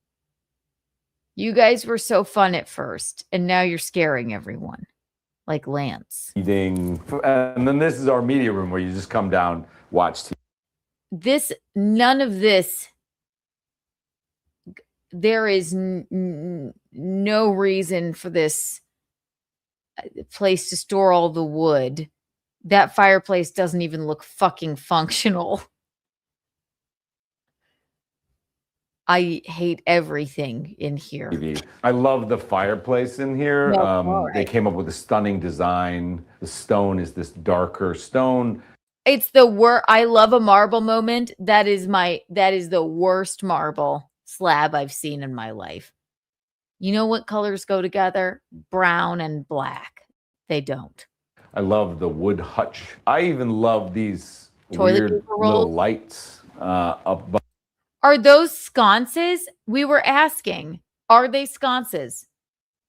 You guys were so fun at first, and now you're scaring everyone. Like Lance. reading. And then this is our media room where you just come down, watch TV. None of this. There is no reason for this place to store all the wood. That fireplace doesn't even look fucking functional. I hate everything in here. I love the fireplace in here. They came up with a stunning design. The stone is this darker stone. It's the worst. I love a marble moment. That is the worst marble slab I've seen in my life. You know what colors go together? Brown and black. They don't. I love the wood hutch. I even love these Toilet weird paper rolls? little lights up above. Are those sconces? We were asking. Are they sconces?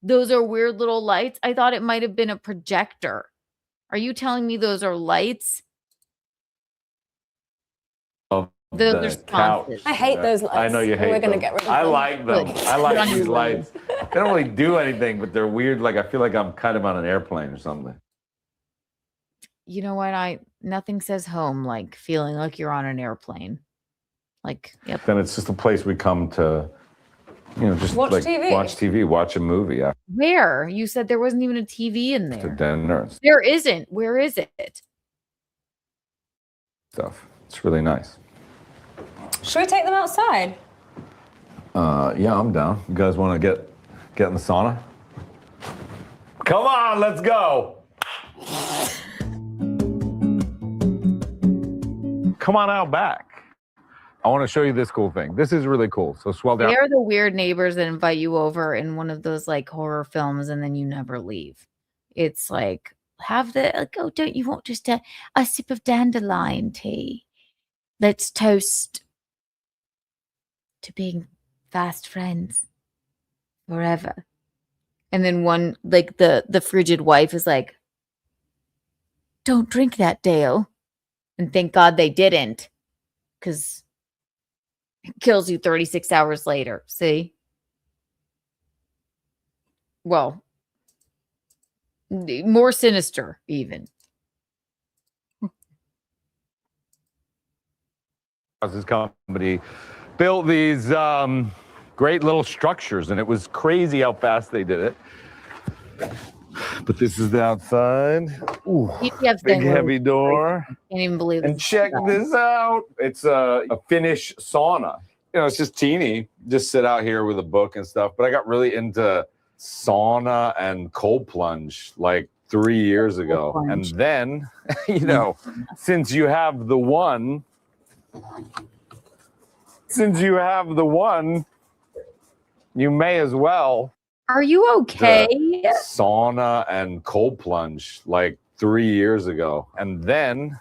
Those are weird little lights. I thought it might have been a projector. Are you telling me those are lights? Those are sconces. I hate those lights. I know you hate We're gonna them. get rid of I them. like them. Good. I like Good on these you, lights. They don't really do anything, but they're weird. Like, I feel like I'm kind of on an airplane or something. You know what? Nothing says home like feeling like you're on an airplane. Like, yep. Then it's just a place we come to, just Watch like TV. watch TV, watch a movie after Where? You said there wasn't even a TV in there. dinner and There isn't. Where is it? stuff. It's really nice. Should we take them outside? Yeah, I'm down. You guys want to get in the sauna? Come on, let's go. Come on out back. I want to show you this cool thing. This is really cool. So swell down. They're the weird neighbors that invite you over in one of those like horror films and then you never leave. It's like, don't you want just a sip of dandelion tea? Let's toast to being fast friends forever. And then one, like the frigid wife is like, don't drink that, Dale. And thank God they didn't, because it kills you 36 hours later. See? Well, more sinister, even. This company built these great little structures, and it was crazy how fast they did it. But this is the outside. Ooh, big heavy door. Can't even believe it. And check this out. It's a Finnish sauna. It's just teeny. Just sit out here with a book and stuff. But I got really into sauna and cold plunge like 3 years ago. And then, since you have the one, you may as well. Are you okay? Sauna and cold plunge like 3 years ago. And then,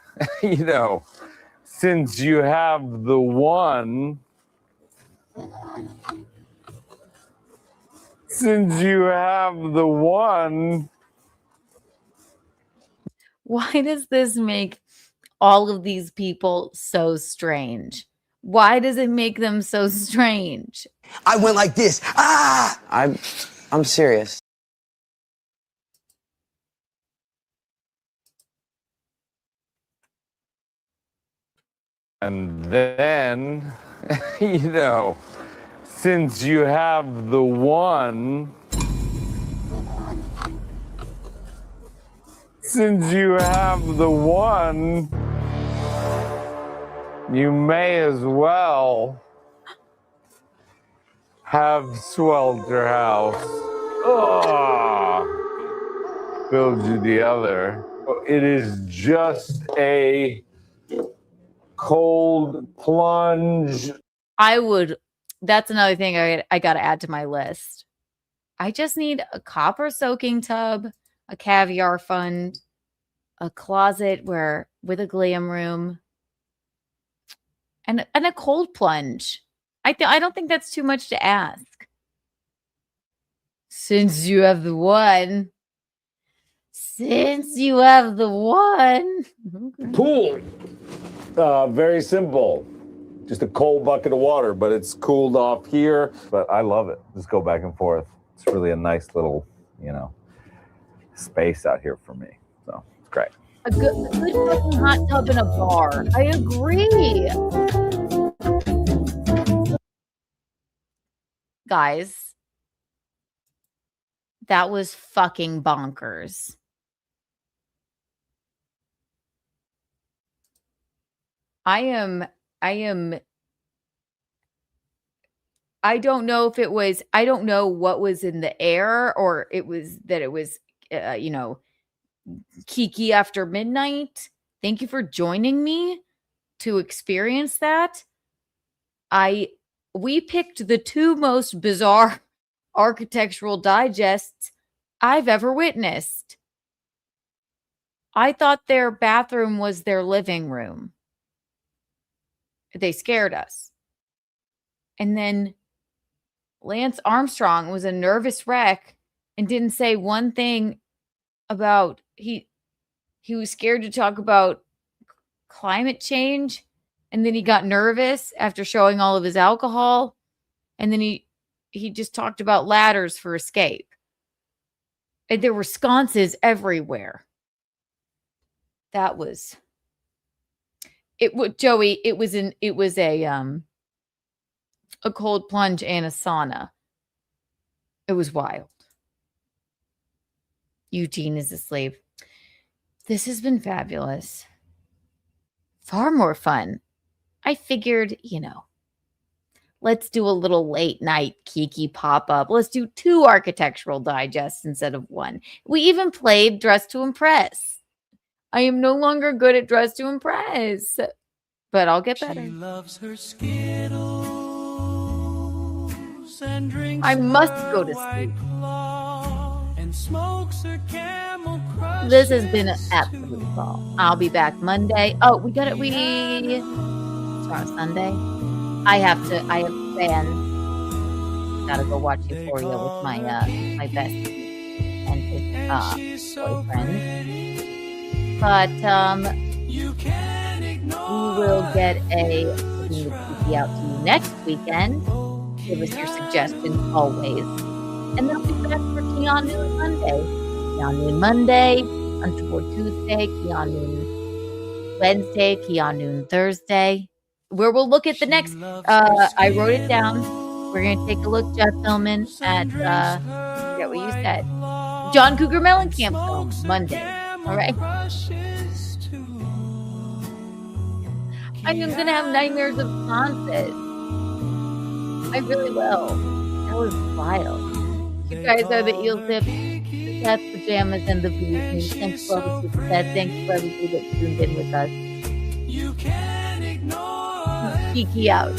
since you have the one, Why does this make all of these people so strange? Why does it make them so strange? I went like this. Ah! I'm serious. and then, since you have the one, Since you have the one, you may as well have Swelter House. Oh, build you the other. It is just a cold plunge. That's another thing I got to add to my list. I just need a copper soaking tub, a caviar fund, a closet with a glam room, and a cold plunge. I don't think that's too much to ask. Since you have the one. Since you have the one. Pool. Very simple. Just a cold bucket of water, but it's cooled off here. But I love it. Just go back and forth. It's really a nice little, space out here for me. So it's great. A good fucking hot tub in a bar. I agree. Guys, that was fucking bonkers. I don't know if it was, I don't know what was in the air, or it was Kiki after midnight. Thank you for joining me to experience that. We picked the two most bizarre architectural digests I've ever witnessed. I thought their bathroom was their living room. They scared us. And then Lance Armstrong was a nervous wreck and didn't say one thing about he was scared to talk about climate change, and then he got nervous after showing all of his alcohol, and then he just talked about ladders for escape. And there were sconces everywhere. That was Joey, it was a cold plunge and a sauna. It was wild. Eugene is asleep. This has been fabulous. Far more fun. I figured, let's do a little late night Kiki pop-up. Let's do 2 architectural digests instead of 1. We even played Dress to Impress. I am no longer good at Dress to Impress, but I'll get better. She loves her Skittles and drinks I must go to sleep. And smokes her Camel Crush. This has been an absolute ball. I'll be back Monday. Oh, it's on Sunday. I have plans. Gotta go watch Euphoria with my bestie and his boyfriend. But we will get a Kiki out to you next weekend. Give us your suggestions always. And then I'll be back for Keanu Monday. Keanu Monday, Untoward Tuesday, Keanu Wednesday, Keanu Thursday, where we'll look at the next. I wrote it down. We're going to take a look, Jeff Tillman, at, I forget what you said, John Cougar Mellencamp film, Monday. All right. I'm going to have nightmares of Sansa. I really will. That was wild. You guys are the eel tips, the cat's pajamas, and the blues. Thanks for all the super chat. Thanks for everybody that tuned in with us. Kiki out.